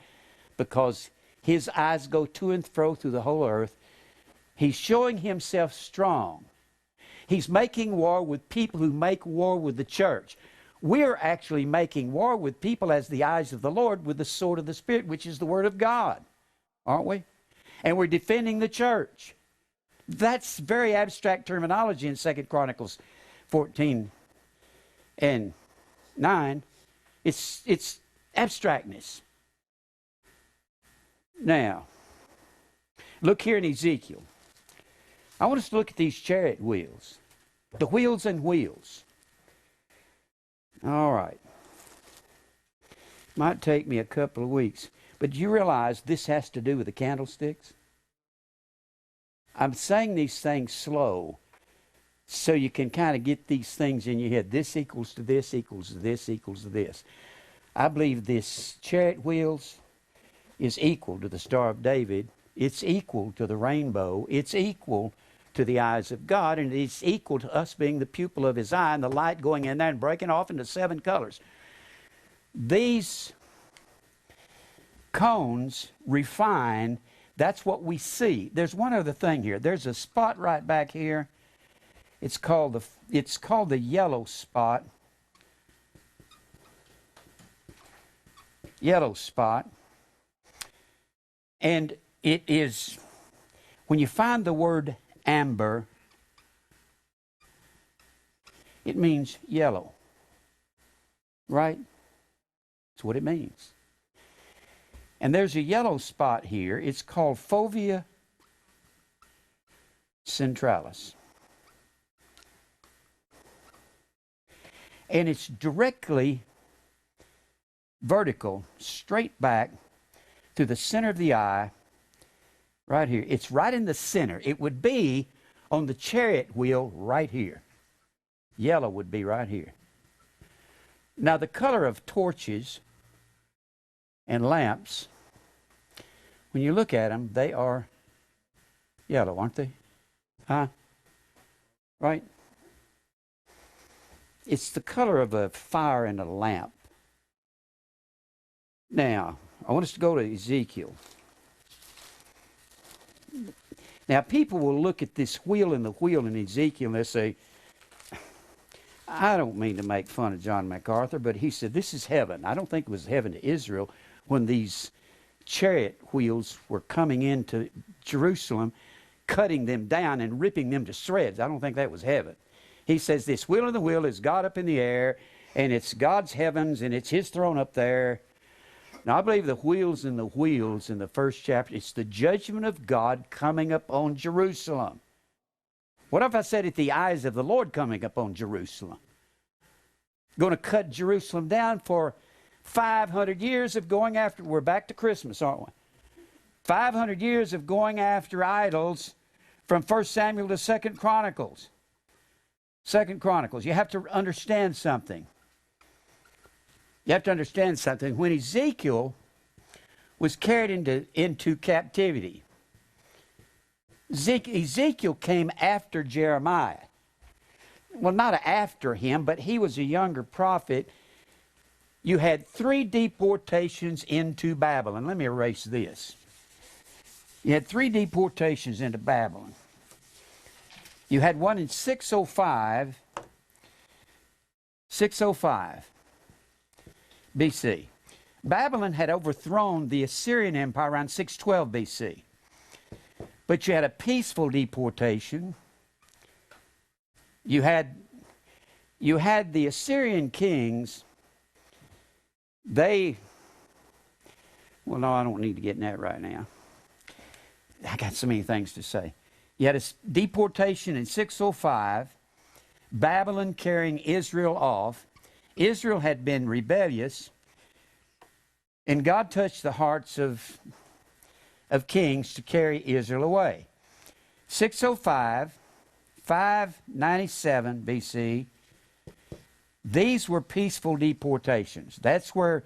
because his eyes go to and fro through the whole earth. He's showing himself strong. He's making war with people who make war with the church. We're actually making war with people as the eyes of the Lord with the sword of the Spirit, which is the Word of God. Aren't we? And we're defending the church. That's very abstract terminology in 2 Chronicles 14 and 9. It's abstractness. Now, look here in Ezekiel. I want us to look at these chariot wheels. The wheels and wheels. All right. Might take me a couple of weeks. But you realize this has to do with the candlesticks? I'm saying these things slow so you can kind of get these things in your head. This equals to this equals to this equals to this. I believe this chariot wheels is equal to the Star of David. It's equal to the rainbow. It's equal to the eyes of God, and it's equal to us being the pupil of His eye and the light going in there and breaking off into 7 colors. These cones refine, that's what we see. There's one other thing here. There's a spot right back here. It's called the yellow spot. Yellow spot. And it is, when you find the word amber, it means yellow. Right? That's what it means. And there's a yellow spot here. It's called fovea centralis. And it's directly vertical, straight back to the center of the eye, right here. It's right in the center. It would be on the chariot wheel right here. Yellow would be right here. Now the color of torches and lamps, when you look at them, they are yellow, aren't they? Huh? Right? It's the color of a fire in a lamp. Now, I want us to go to Ezekiel. Now, people will look at this wheel in Ezekiel and they'll say, I don't mean to make fun of John MacArthur, but he said, this is heaven. I don't think it was heaven to Israel when these chariot wheels were coming into Jerusalem, cutting them down and ripping them to shreds. I don't think that was heaven. He says this wheel in the wheel is God up in the air, and it's God's heavens, and it's His throne up there. Now, I believe the wheels in the first chapter, it's the judgment of God coming up on Jerusalem. What if I said it, the eyes of the Lord coming up on Jerusalem? Going to cut Jerusalem down for 500 years of going after, we're back to Christmas, aren't we? 500 years of going after idols from 1 Samuel to 2 Chronicles. 2 Chronicles. You have to understand something. You have to understand something. When Ezekiel was carried into captivity, Ezekiel came after Jeremiah. Well, not after him, but he was a younger prophet. You had 3 deportations into Babylon. Let me erase this. You had 3 deportations into Babylon. You had one in 605 BC. Babylon had overthrown the Assyrian Empire around 612 BC. But you had a peaceful deportation. You had the Assyrian kings. Well, no, I don't need to get in that right now. I got so many things to say. You had a deportation in 605, Babylon carrying Israel off. Israel had been rebellious, and God touched the hearts of kings to carry Israel away. 605, 597 BC, these were peaceful deportations. That's where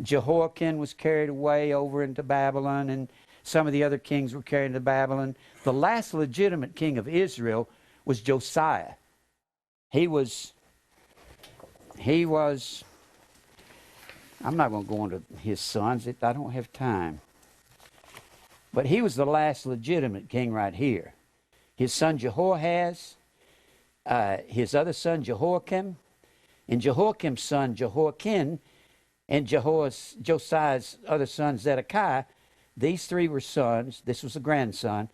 Jehoiakim was carried away over into Babylon, and some of the other kings were carried into Babylon. The last legitimate king of Israel was Josiah. He was, I'm not going to go into his sons. I don't have time. But he was the last legitimate king right here. His son Jehoahaz, his other son Jehoiakim, and Jehoiakim's son Jehoiakim, and Josiah's other son Zedekiah. These 3 were sons. This was the grandson.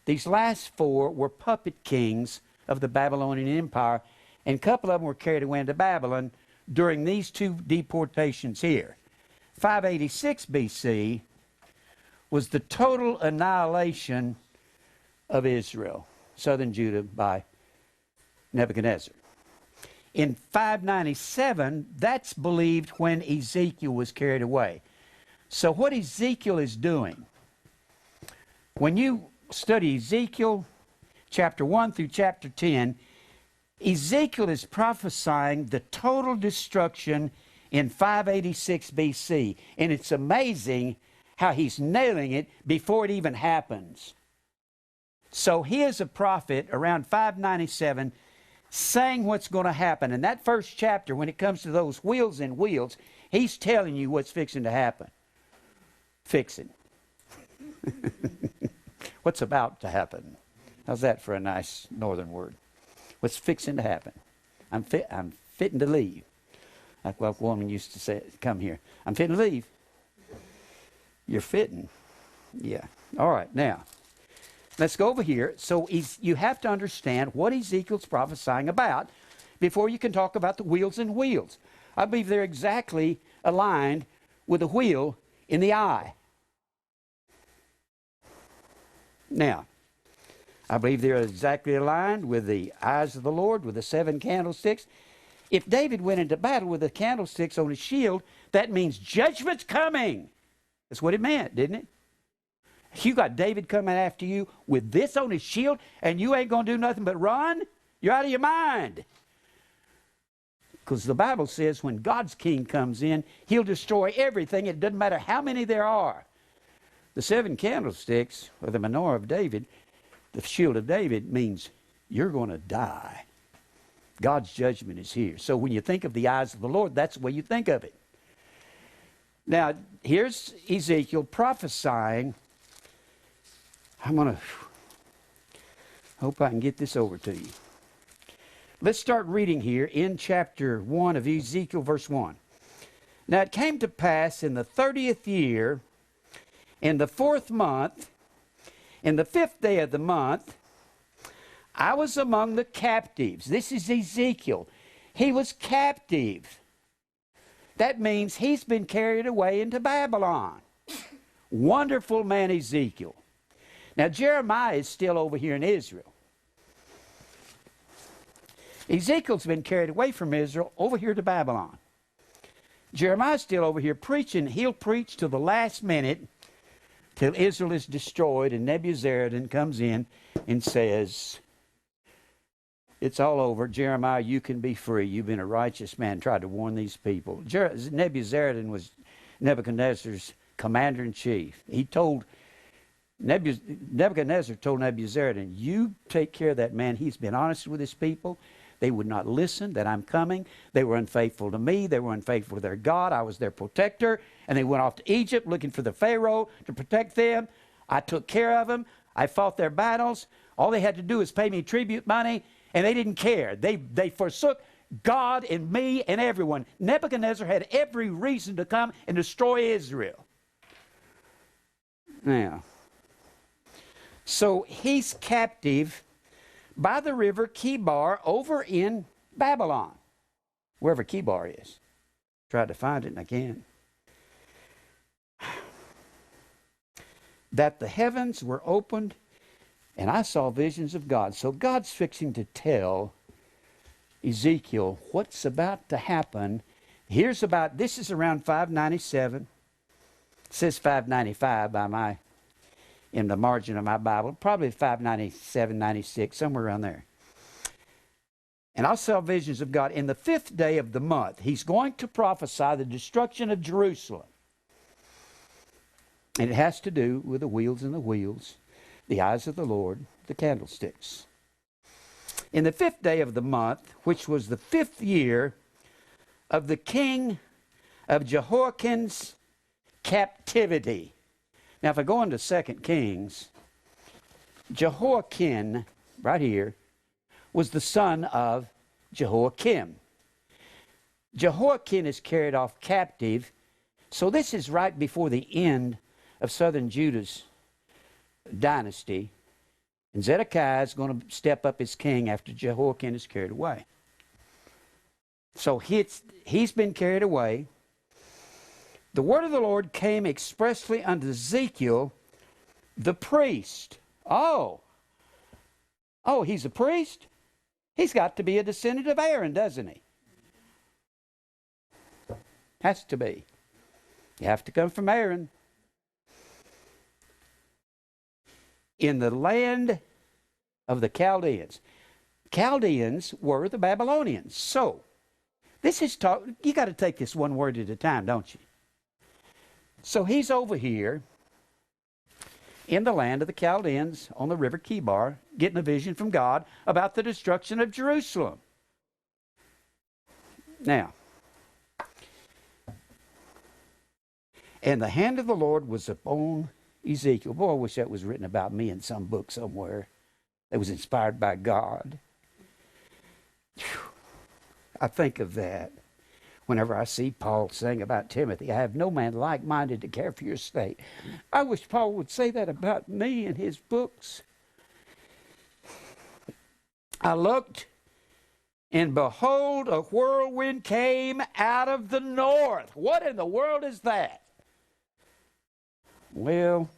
These last 4 were puppet kings of the Babylonian Empire, and a couple of them were carried away into Babylon during these 2 deportations here. 586 BC was the total annihilation of Israel, southern Judah, by Nebuchadnezzar. in 597, that's believed when Ezekiel was carried away. So what Ezekiel is doing, when you study Ezekiel chapter 1 through chapter 10, Ezekiel is prophesying the total destruction in 586 BC. And it's amazing how he's nailing it before it even happens. So he is a prophet around 597 saying what's going to happen. In that first chapter, when it comes to those wheels and wheels, he's telling you what's fixing to happen. Fixing. What's about to happen? How's that for a nice northern word? What's fixing to happen? I'm fitting to leave. Like what woman used to say, come here. I'm fitting to leave. You're fitting. Yeah. All right, now, let's go over here. So you have to understand what Ezekiel's prophesying about before you can talk about the wheels and wheels. I believe they're exactly aligned with the wheel in the eye. Now, I believe they're exactly aligned with the eyes of the Lord, with the seven candlesticks. If David went into battle with the candlesticks on his shield, that means judgment's coming. That's what it meant, didn't it? You got David coming after you with this on his shield, and you ain't going to do nothing but run? You're out of your mind. Because the Bible says when God's king comes in, he'll destroy everything. It doesn't matter how many there are. The seven candlesticks, or the Menorah of David, the shield of David, means you're going to die. God's judgment is here. So when you think of the eyes of the Lord, that's the way you think of it. Now, here's Ezekiel prophesying. I'm going to hope I can get this over to you. Let's start reading here in chapter 1 of Ezekiel, verse 1. Now it came to pass in the 30th year, in the 4th month, in the 5th day of the month, I was among the captives. This is Ezekiel. He was captive. That means he's been carried away into Babylon. Wonderful man Ezekiel. Now Jeremiah is still over here in Israel. Ezekiel's been carried away from Israel over here to Babylon. Jeremiah's still over here preaching. He'll preach till the last minute, till Israel is destroyed, and Nebuzaradan comes in and says, it's all over. Jeremiah, you can be free. You've been a righteous man. Tried to warn these people. Nebuzaradan was Nebuchadnezzar's commander-in-chief. He told Nebuchadnezzar told Nebuzaradan, you take care of that man. He's been honest with his people. They would not listen that I'm coming. They were unfaithful to me. They were unfaithful to their God. I was their protector. And they went off to Egypt looking for the Pharaoh to protect them. I took care of them. I fought their battles. All they had to do was pay me tribute money, and they didn't care. They forsook God and me and everyone. Nebuchadnezzar had every reason to come and destroy Israel. Now, so he's captive by the river Kibar over in Babylon, wherever Kibar is. Tried to find it and I can't. That the heavens were opened and I saw visions of God. So God's fixing to tell Ezekiel what's about to happen. This is around 597. It says 595 in the margin of my Bible, probably 597, 96, somewhere around there. And I saw visions of God. In the 5th day of the month, he's going to prophesy the destruction of Jerusalem. And it has to do with the wheels and the wheels, the eyes of the Lord, the candlesticks. In the 5th day of the month, which was the 5th year of the king of Jehoiakim's captivity. Now, if I go into 2 Kings, Jehoiakim, right here, was the son of Jehoiakim. Jehoiakim is carried off captive, so this is right before the end of southern Judah's dynasty. And Zedekiah is going to step up as king after Jehoiakim is carried away. So he's been carried away. The word of the Lord came expressly unto Ezekiel, the priest. Oh, he's a priest? He's got to be a descendant of Aaron, doesn't he? Has to be. You have to come from Aaron. In the land of the Chaldeans. Chaldeans were the Babylonians. So, this is talk. You got to take this one word at a time, don't you? So he's over here in the land of the Chaldeans on the river Kibar, getting a vision from God about the destruction of Jerusalem. Now, and the hand of the Lord was upon Ezekiel. Boy, I wish that was written about me in some book somewhere that was inspired by God. Whew. I think of that whenever I see Paul saying about Timothy, I have no man like-minded to care for your state. I wish Paul would say that about me in his books. I looked, and behold, a whirlwind came out of the north. What in the world is that? Well,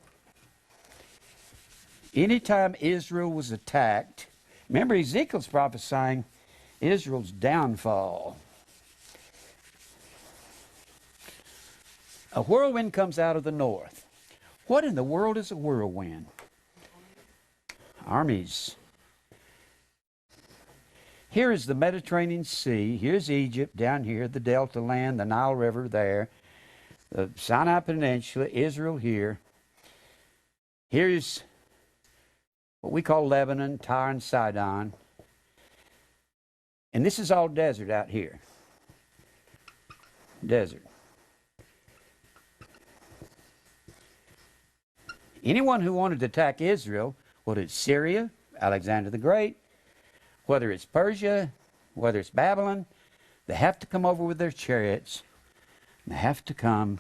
anytime Israel was attacked, remember Ezekiel's prophesying Israel's downfall. A whirlwind comes out of the north. What in the world is a whirlwind? Armies. Here is the Mediterranean Sea. Here's Egypt down here, the Delta land, the Nile River there, the Sinai Peninsula, Israel here. Here's what we call Lebanon, Tyre, and Sidon. And this is all desert out here. Desert. Anyone who wanted to attack Israel, whether it's Syria, Alexander the Great, whether it's Persia, whether it's Babylon, they have to come over with their chariots. They have to come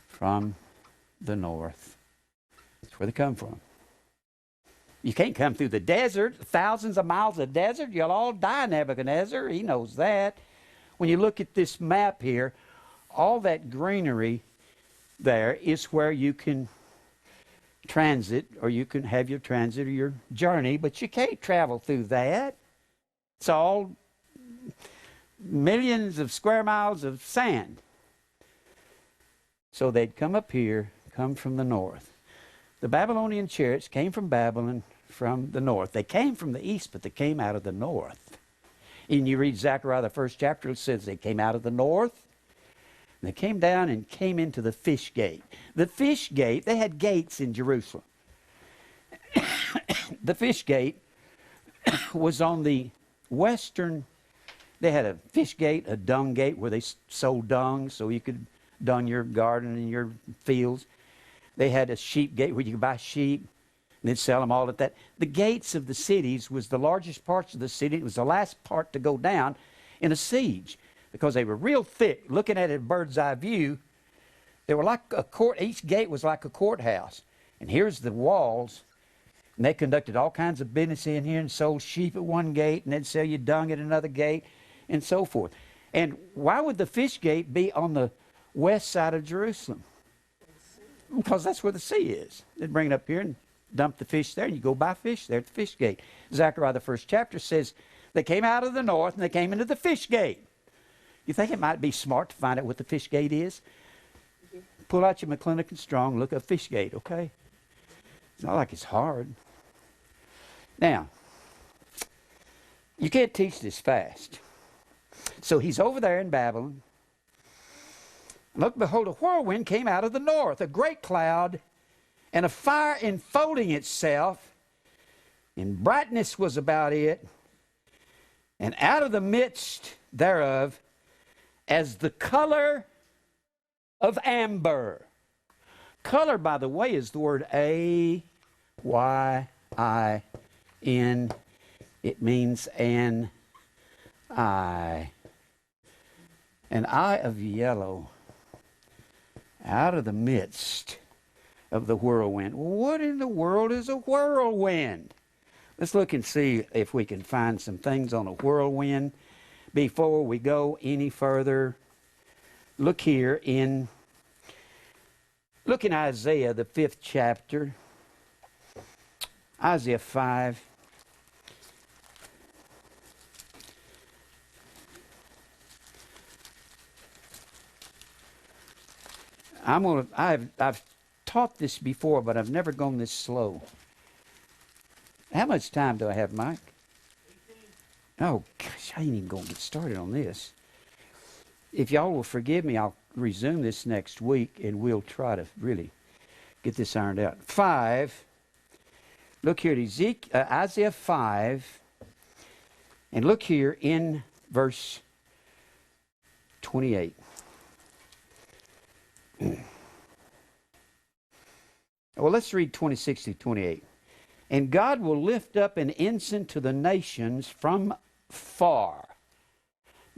from the north. That's where they come from. You can't come through the desert, thousands of miles of desert. You'll all die, Nebuchadnezzar. He knows that. When you look at this map here, all that greenery there is where you can transit, or you can have your transit or your journey, but you can't travel through that. It's all millions of square miles of sand. So they'd come up here, come from the north. The Babylonian chariots came from Babylon from the north. They came from the east, but they came out of the north. And you read Zechariah, the first chapter, it says they came out of the north. And they came down and came into the fish gate. The fish gate, they had gates in Jerusalem. The fish gate was on the western. They had a fish gate, a dung gate where they sold dung so you could dung your garden and your fields. They had a sheep gate where you could buy sheep and they'd sell them all at that. The gates of the cities was the largest parts of the city. It was the last part to go down in a siege because they were real thick. Looking at it at bird's eye view, they were like a court. Each gate was like a courthouse. And here's the walls. And they conducted all kinds of business in here and sold sheep at one gate and they'd sell you dung at another gate and so forth. And why would the fish gate be on the west side of Jerusalem? Because that's where the sea is. They'd bring it up here and dump the fish there, and you go buy fish there at the fish gate. Zechariah, the first chapter, says they came out of the north and they came into the fish gate. You think it might be smart to find out what the fish gate is? Pull out your McClintock and Strong, look up fish gate, okay? It's not like it's hard. Now, you can't teach this fast. So he's over there in Babylon. Look, behold, a whirlwind came out of the north, a great cloud, and a fire enfolding itself, and brightness was about it, and out of the midst thereof, as the color of amber. Color, by the way, is the word A-Y-I-N. It means an eye. An eye of yellow. Out of the midst of the whirlwind. What in the world is a whirlwind? Let's look and see if we can find some things on a whirlwind before we go any further. Look here in Isaiah, the 5th chapter. Isaiah 5. I've taught this before, but I've never gone this slow. How much time do I have, Mike? 18. Oh, gosh, I ain't even going to get started on this. If y'all will forgive me, I'll resume this next week, and we'll try to really get this ironed out. 5. Look here at Isaiah 5, and look here in verse 28. Well, let's read 26 to 28. And God will lift up an ensign to the nations from far.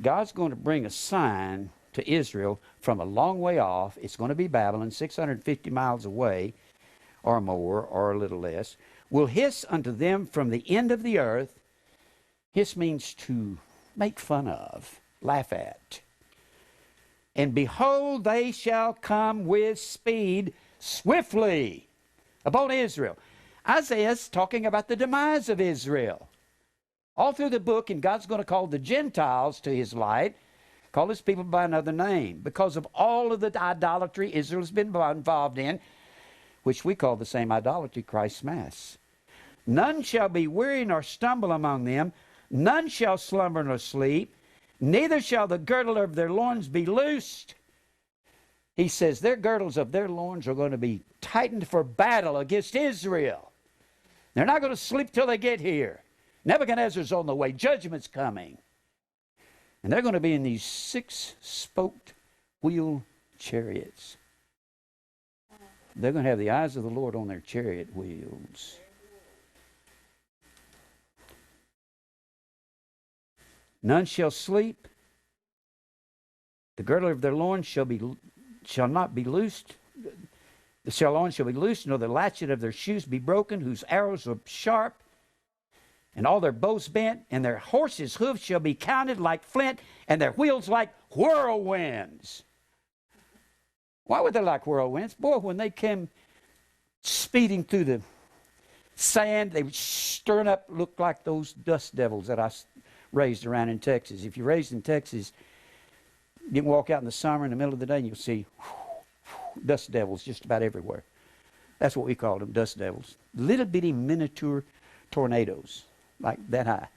God's going to bring a sign to Israel from a long way off. It's going to be Babylon, 650 miles away, or more, or a little less. Will hiss unto them from the end of the earth. Hiss means to make fun of, laugh at. And behold, they shall come with speed swiftly upon Israel. Isaiah's talking about the demise of Israel. All through the book, and God's going to call the Gentiles to his light, call his people by another name, because of all of the idolatry Israel's been involved in, which we call the same idolatry, Christ's Mass. None shall be weary nor stumble among them, none shall slumber nor sleep, neither shall the girdle of their loins be loosed. He says their girdles of their loins are going to be tightened for battle against Israel. They're not going to sleep till they get here. Nebuchadnezzar's on the way. Judgment's coming. And they're going to be in these 6-spoked wheel chariots. They're going to have the eyes of the Lord on their chariot wheels. None shall sleep. The girdle of their loins shall not be loosed. The loins shall be loosed, nor the latchet of their shoes be broken, whose arrows are sharp, and all their bows bent, and their horses' hoofs shall be counted like flint, and their wheels like whirlwinds. Why were they like whirlwinds? Boy, when they came speeding through the sand, they would stirring up, look like those dust devils that I raised around in Texas. If you're raised in Texas, you can walk out in the summer in the middle of the day and you'll see dust devils just about everywhere. That's what we call them, dust devils. Little bitty miniature tornadoes, like that high.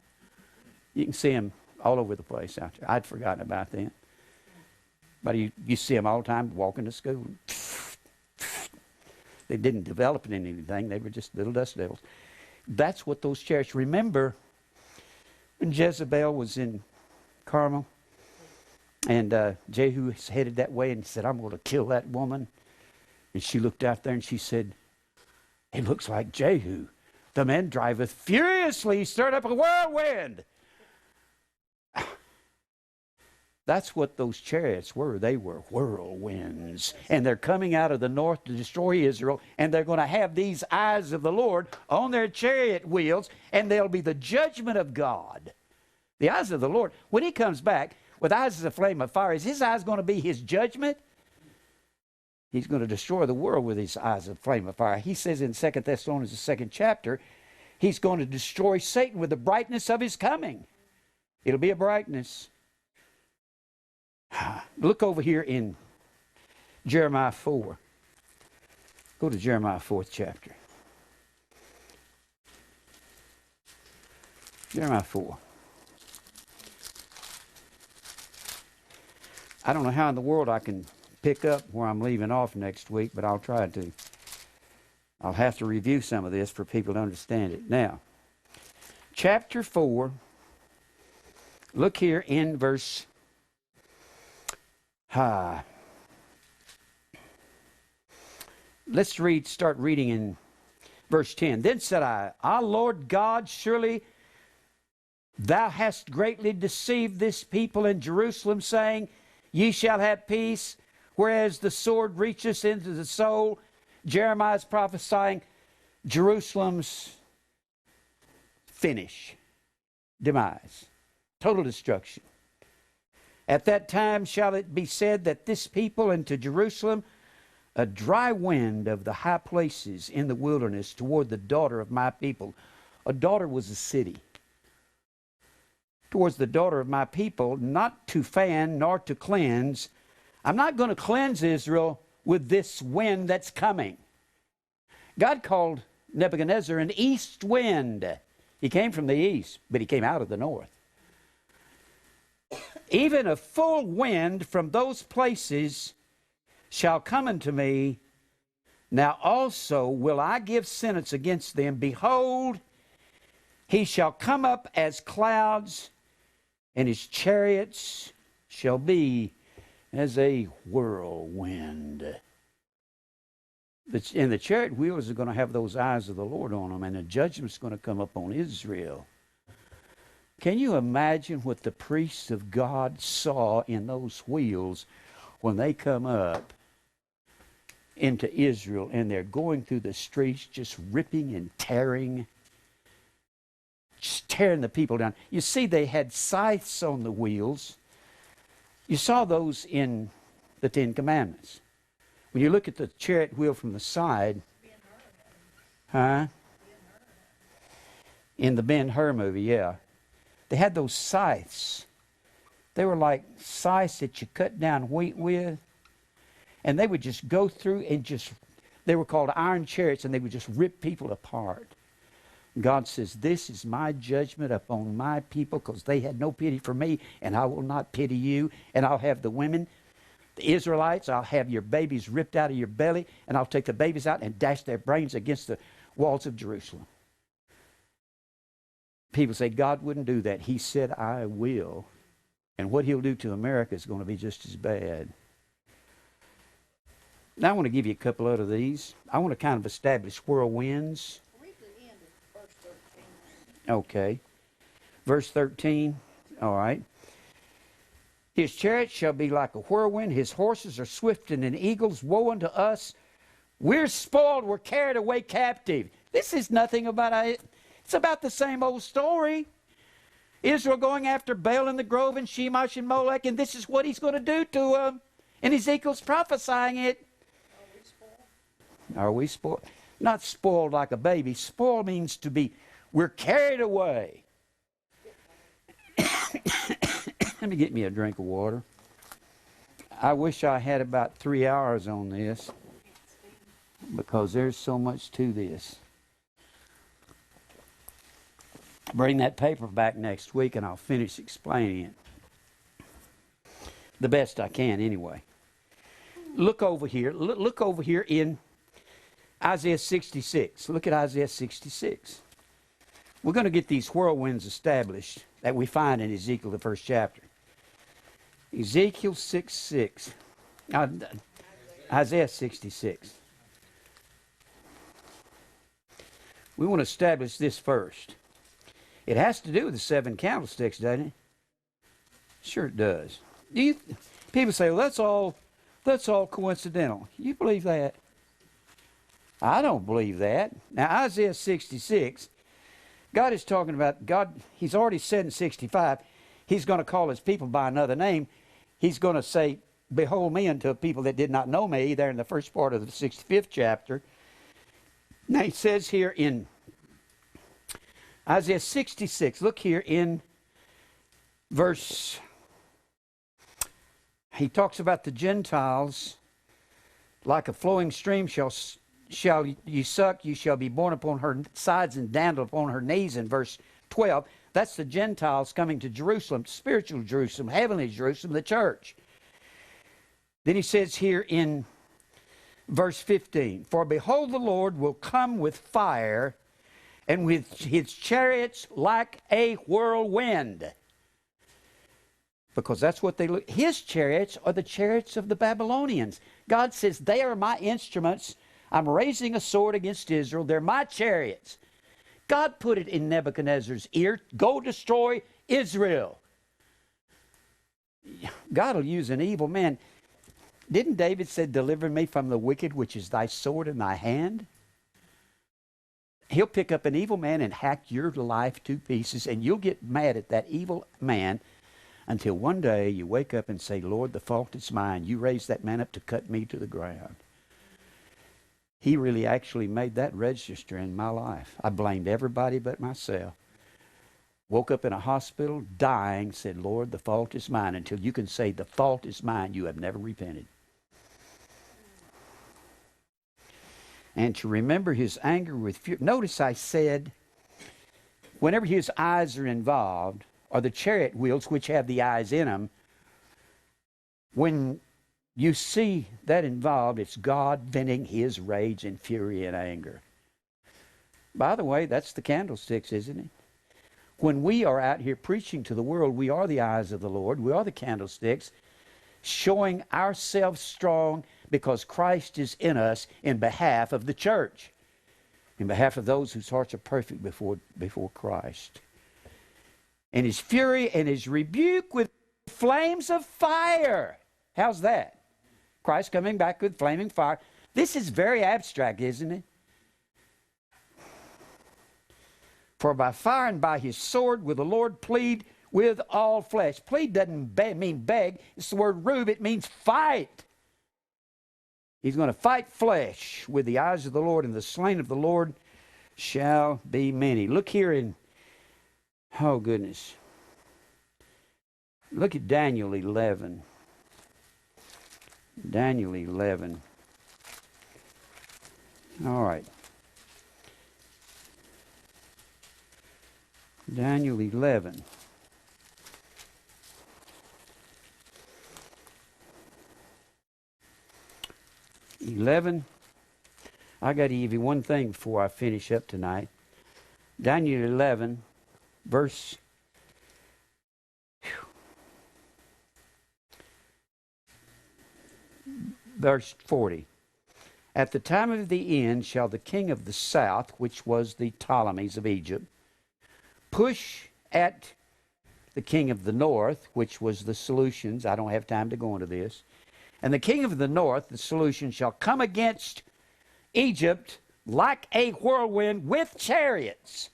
You can see them all over the place out there. I'd forgotten about them. But you see them all the time walking to school. They didn't develop into anything. They were just little dust devils. That's what those chariots. Remember when Jezebel was in Carmel? And Jehu headed that way and said, I'm going to kill that woman. And she looked out there and she said, it looks like Jehu. The man driveth furiously. He stirred up a whirlwind. That's what those chariots were. They were whirlwinds. And they're coming out of the north to destroy Israel. And they're going to have these eyes of the Lord on their chariot wheels. And they'll be the judgment of God. The eyes of the Lord. When he comes back with eyes as a flame of fire, is his eyes going to be his judgment? He's going to destroy the world with his eyes of flame of fire. He says in 2 Thessalonians, the 2nd chapter, he's going to destroy Satan with the brightness of his coming. It'll be a brightness. Look over here in Jeremiah 4. Go to Jeremiah 4th chapter. Jeremiah 4. I don't know how in the world I can pick up where I'm leaving off next week, but I'll try to. I'll have to review some of this for people to understand it. Now, chapter 4, look here in verse... let's start reading in verse 10. Then said I, Lord God, surely thou hast greatly deceived this people in Jerusalem, saying, Ye shall have peace, whereas the sword reacheth into the soul. Jeremiah is prophesying Jerusalem's finish, demise, total destruction. At that time shall it be said that this people into Jerusalem, a dry wind of the high places in the wilderness toward the daughter of my people. A daughter was a city. Towards the daughter of my people, not to fan nor to cleanse. I'm not going to cleanse Israel with this wind that's coming. God called Nebuchadnezzar an east wind. He came from the east, but he came out of the north. Even a full wind from those places shall come unto me. Now also will I give sentence against them. Behold, he shall come up as clouds, and his chariots shall be as a whirlwind. And the chariot wheels are going to have those eyes of the Lord on them, and the judgment's going to come up on Israel. Can you imagine what the priests of God saw in those wheels when they come up into Israel and they're going through the streets just ripping and tearing, just tearing the people down? You see, they had scythes on the wheels. You saw those in the Ten Commandments. When you look at the chariot wheel from the side, in the Ben-Hur movie, yeah. They had those scythes. They were like scythes that you cut down wheat with. And they would just go through and they were called iron chariots, and they would just rip people apart. God says, this is my judgment upon my people, because they had no pity for me, and I will not pity you. And I'll have the women, the Israelites, I'll have your babies ripped out of your belly, and I'll take the babies out and dash their brains against the walls of Jerusalem. People say God wouldn't do that. He said, I will. And what he'll do to America is going to be just as bad. Now I want to give you a couple of these. I want to kind of establish whirlwinds. Read the end of verse 13. Okay. Verse 13. All right. His chariot shall be like a whirlwind. His horses are swifter than eagles. Woe unto us. We're spoiled. We're carried away captive. This is nothing about it. It's about the same old story. Israel going after Baal in the grove and Shemash and Molech, and this is what he's going to do to them. And Ezekiel's prophesying it. Are we spoiled? Not spoiled like a baby. Spoiled means to be, we're carried away. Let me get me a drink of water. I wish I had about 3 hours on this, because there's so much to this. Bring that paper back next week and I'll finish explaining it. The best I can anyway. Look over here. Look over here in Isaiah 66. Look at Isaiah 66. We're going to get these whirlwinds established that we find in Ezekiel, the first chapter. Ezekiel 6:6. Isaiah 66. We want to establish this first. It has to do with the seven candlesticks, doesn't it? Sure it does. People say, well, that's all coincidental. You believe that? I don't believe that. Now, Isaiah 66, God is talking about, he's already said in 65, he's going to call his people by another name. He's going to say, behold me unto a people that did not know me, there in the first part of the 65th chapter. Now, he says here in Isaiah 66, look here in verse, he talks about the Gentiles, like a flowing stream shall you suck, you shall be borne upon her sides and dandled upon her knees, in verse 12. That's the Gentiles coming to Jerusalem, spiritual Jerusalem, heavenly Jerusalem, the church. Then he says here in verse 15, for behold, the Lord will come with fire, and with his chariots like a whirlwind. Because that's what they look. His chariots are the chariots of the Babylonians. God says, they are my instruments. I'm raising a sword against Israel. They're my chariots. God put it in Nebuchadnezzar's ear. Go destroy Israel. God will use an evil man. Didn't David say, deliver me from the wicked, which is thy sword in thy hand? He'll pick up an evil man and hack your life to pieces, and you'll get mad at that evil man until one day you wake up and say, Lord, the fault is mine. You raised that man up to cut me to the ground. He really actually made that register in my life. I blamed everybody but myself. Woke up in a hospital, dying, said, Lord, the fault is mine. Until you can say, the fault is mine, you have never repented. and to remember his anger with fury. Notice I said, whenever his eyes are involved, or the chariot wheels, which have the eyes in them, when you see that involved, it's God venting his rage and fury and anger. By the way, that's the candlesticks, isn't it? When we are out here preaching to the world, we are the eyes of the Lord. We are the candlesticks, showing ourselves strong because Christ is in us in behalf of the church, in behalf of those whose hearts are perfect before Christ. And his fury and his rebuke with flames of fire. How's that? Christ coming back with flaming fire. This is very abstract, isn't it? For by fire and by his sword will the Lord plead with all flesh. Plead doesn't mean beg. It's the word rube. It means fight. He's going to fight flesh with the eyes of the Lord, and the slain of the Lord shall be many. Look here in, oh goodness. Look at Daniel 11. Daniel 11. All right. Daniel 11. I got to give you one thing before I finish up tonight. Daniel 11, verse 40. At the time of the end shall the king of the south, which was the Ptolemies of Egypt, push at the king of the north, which was the Seleucians. I don't have time to go into this. And the king of the north, the Seleucians, shall come against Egypt like a whirlwind with chariots.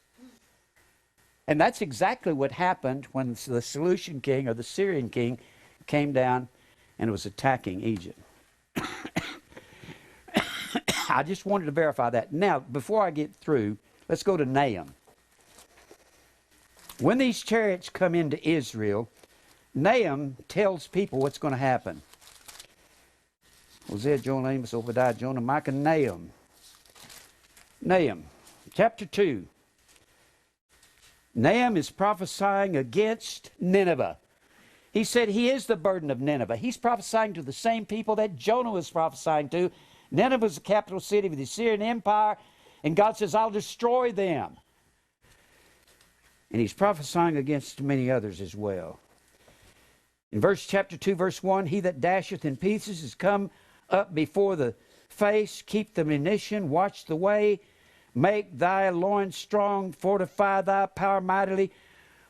And that's exactly what happened when the Seleucian king or the Syrian king came down and was attacking Egypt. I just wanted to verify that. Now, before I get through, let's go to Nahum. When these chariots come into Israel, Nahum tells people what's going to happen. Hosea, Joel, Amos, Obadiah, Jonah, Micah, Nahum. Nahum, chapter 2. Nahum is prophesying against Nineveh. He said he is the burden of Nineveh. He's prophesying to the same people that Jonah was prophesying to. Nineveh was the capital city of the Assyrian Empire, and God says, I'll destroy them. And he's prophesying against many others as well. In chapter 2, verse 1, he that dasheth in pieces is come up before the face, keep the munition, watch the way, make thy loins strong, fortify thy power mightily.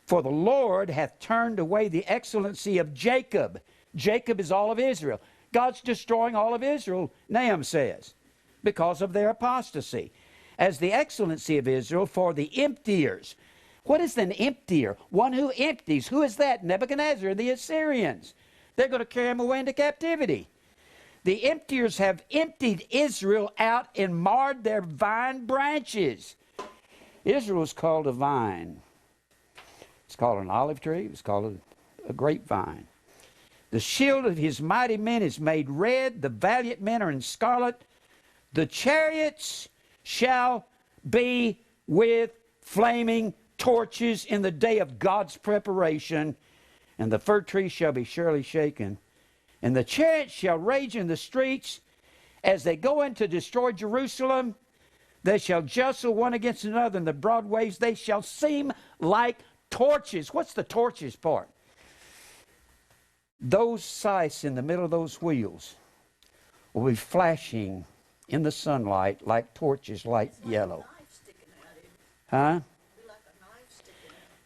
For the Lord hath turned away the excellency of Jacob. Jacob is all of Israel. God's destroying all of Israel, Nahum says, because of their apostasy. As the excellency of Israel for the emptiers. What is an emptier? One who empties. Who is that? Nebuchadnezzar, the Assyrians. They're going to carry him away into captivity. The emptiers have emptied Israel out and marred their vine branches. Israel is called a vine. It's called an olive tree. It's called a grapevine. The shield of his mighty men is made red. The valiant men are in scarlet. The chariots shall be with flaming torches in the day of God's preparation. And the fir tree shall be surely shaken. And the chariots shall rage in the streets. As they go in to destroy Jerusalem, they shall jostle one against another in the broad ways. They shall seem like torches. What's the torches part? Those scythes in the middle of those wheels will be flashing in the sunlight like torches, light yellow. Huh?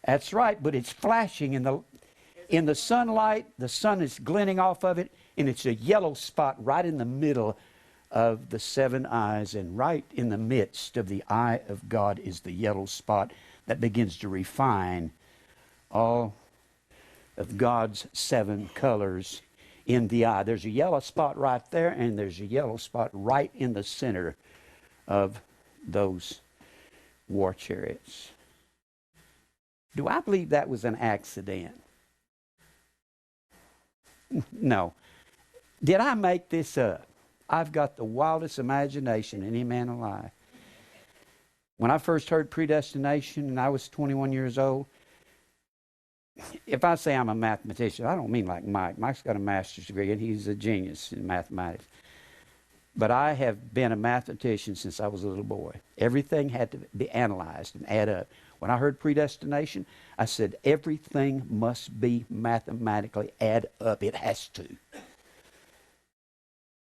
That's right, but it's flashing in the sunlight. The sun is glinting off of it, and it's a yellow spot right in the middle of the seven eyes, and right in the midst of the eye of God is the yellow spot that begins to refine all of God's seven colors in the eye. There's a yellow spot right there, and there's a yellow spot right in the center of those war chariots. Do I believe that was an accident? No. Did I make this up? I've got the wildest imagination any man alive. When I first heard predestination and I was 21 years old, if I say I'm a mathematician, I don't mean like Mike. Mike's got a master's degree and he's a genius in mathematics. But I have been a mathematician since I was a little boy. Everything had to be analyzed and add up. When I heard predestination, I said, everything must be mathematically add up. It has to.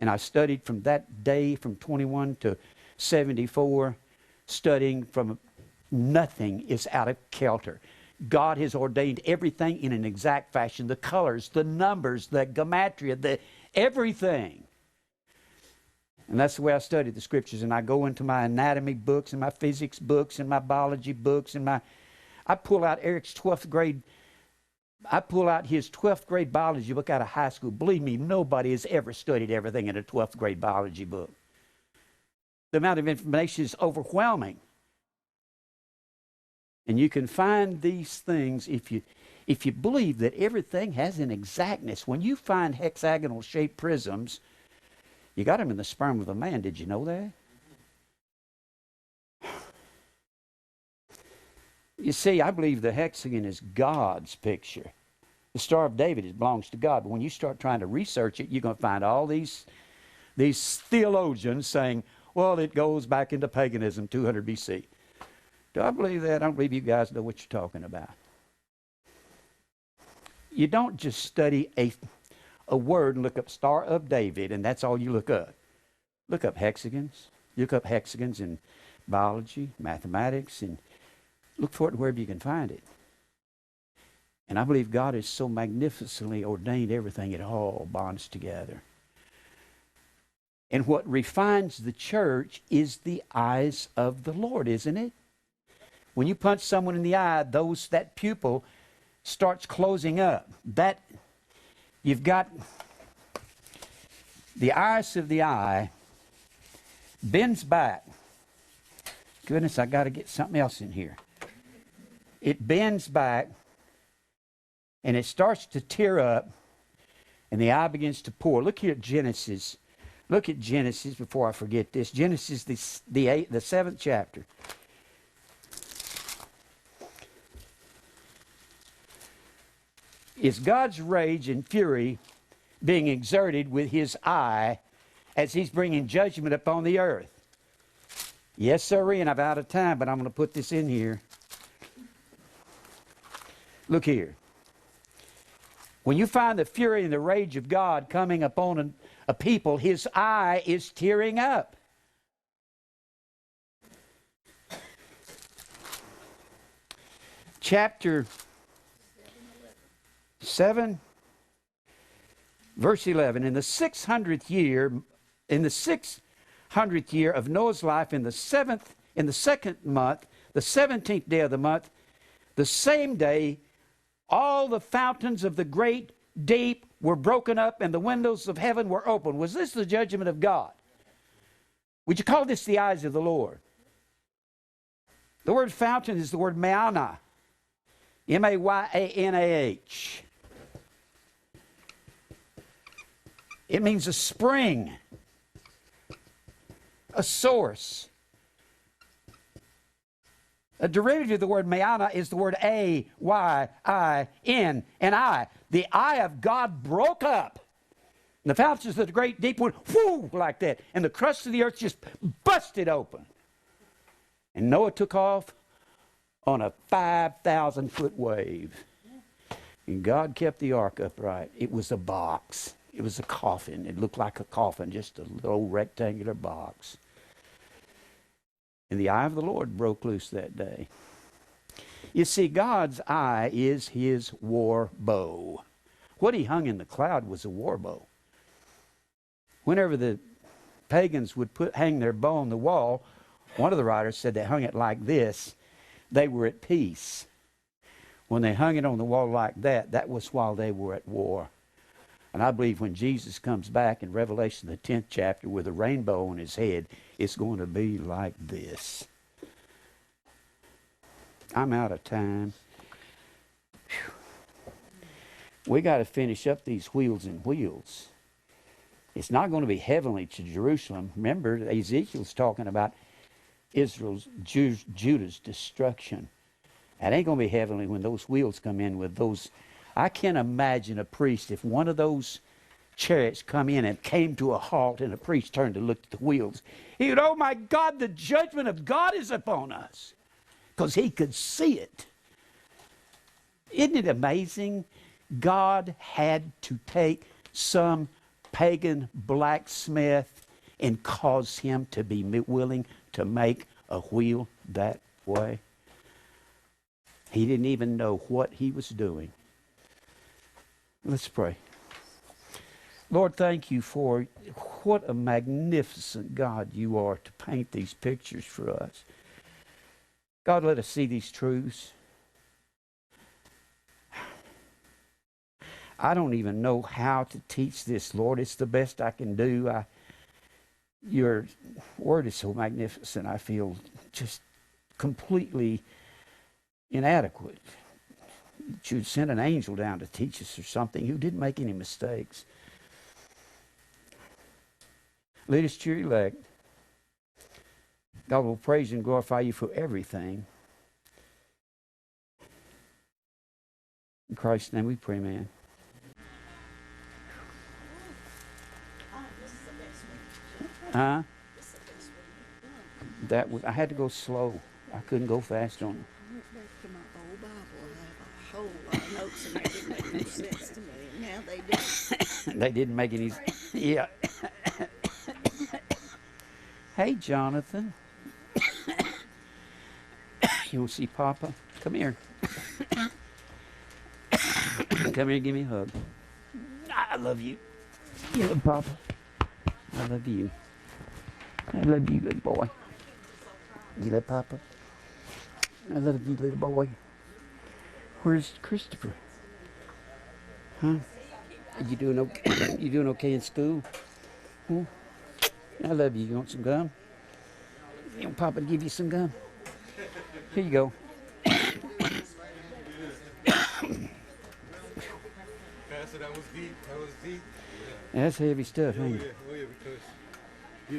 And I studied from that day, from 21 to 74, studying from nothing is out of kilter. God has ordained everything in an exact fashion. The colors, the numbers, the gematria, the everything. And that's the way I study the scriptures. And I go into my anatomy books and my physics books and my biology books and I pull out Eric's 12th grade. I pull out his 12th grade biology book out of high school. Believe me, nobody has ever studied everything in a 12th grade biology book. The amount of information is overwhelming. And you can find these things if you believe that everything has an exactness. When you find hexagonal shaped prisms, you got them in the sperm of a man. Did you know that? You see, I believe the hexagon is God's picture. The Star of David belongs to God. But when you start trying to research it, you're going to find all these theologians saying, well, it goes back into paganism, 200 BC. Do I believe that? I don't believe you guys know what you're talking about. You don't just study a word and look up Star of David, and that's all you look up. Look up hexagons. Look up hexagons in biology, mathematics, and look for it wherever you can find it. And I believe God has so magnificently ordained everything, it all bonds together. And what refines the church is the eyes of the Lord, isn't it? When you punch someone in the eye, that pupil starts closing up. You've got the iris of the eye bends back. Goodness, I got to get something else in here. It bends back and it starts to tear up and the eye begins to pour. Look here at Genesis. Look at Genesis before I forget this. Genesis, the 7th chapter. Is God's rage and fury being exerted with his eye as he's bringing judgment upon the earth? Yes, sir, and I'm out of time, but I'm going to put this in here. Look here. When you find the fury and the rage of God coming upon a people, his eye is tearing up. Chapter 7, verse 11. In the 600th year of Noah's life, in the 2nd month, the 17th day of the month, the same day, all the fountains of the great deep were broken up and the windows of heaven were opened. Was this the judgment of God? Would you call this the eyes of the Lord? The word fountain is the word Menorah. M-A-Y-A-N-A-H. It means a spring, a source. A derivative of the word Menorah is the word A-Y-I-N, and I. The eye of God broke up. And the fountains of the great deep went whoo like that. And the crust of the earth just busted open. And Noah took off on a 5,000-foot wave. And God kept the ark upright. It was a box. It was a coffin. It looked like a coffin, just a little rectangular box. And the eye of the Lord broke loose that day. You see, God's eye is his war bow. What he hung in the cloud was a war bow. Whenever the pagans would hang their bow on the wall, one of the writers said they hung it like this. They were at peace. When they hung it on the wall like that, that was while they were at war. And I believe when Jesus comes back in Revelation, the 10th chapter, with a rainbow on his head, it's going to be like this. I'm out of time. Whew. We got to finish up these wheels and wheels. It's not going to be heavenly to Jerusalem. Remember, Ezekiel's talking about Judah's destruction. That ain't going to be heavenly when those wheels come in with those. I can't imagine a priest, if one of those chariots come in and came to a halt and a priest turned to look at the wheels, he would, oh my God, the judgment of God is upon us. Because he could see it. Isn't it amazing? God had to take some pagan blacksmith and cause him to be willing to make a wheel that way. He didn't even know what he was doing. Let's pray. Lord, thank you for what a magnificent God you are to paint these pictures for us. God, let us see these truths. I don't even know how to teach this, Lord. It's the best I can do. Your word is so magnificent, I feel just completely inadequate. You'd send an angel down to teach us or something who didn't make any mistakes. Lead us to your elect. God will praise and glorify you for everything. In Christ's name we pray, man. This is the best one. Huh? This is the best one you've done. I had to go slow. I couldn't go fast on it. I went back to my old Bible. I have a whole lot of notes in there that didn't make no sense to me. Now they do. They didn't make any. Yeah. Hey, Jonathan. You want to see Papa? Come here. Come here and give me a hug. I love you. You love Papa. I love you. I love you, good boy. You love Papa? I love you, little boy. Where's Christopher? Huh? You doing okay? You doing okay in school? Huh? I love you. You want some gum? You want Papa to give you some gum? Here you go. Pastor, that was deep. That was deep. That's heavy stuff, Oh ain't yeah, it? oh yeah, because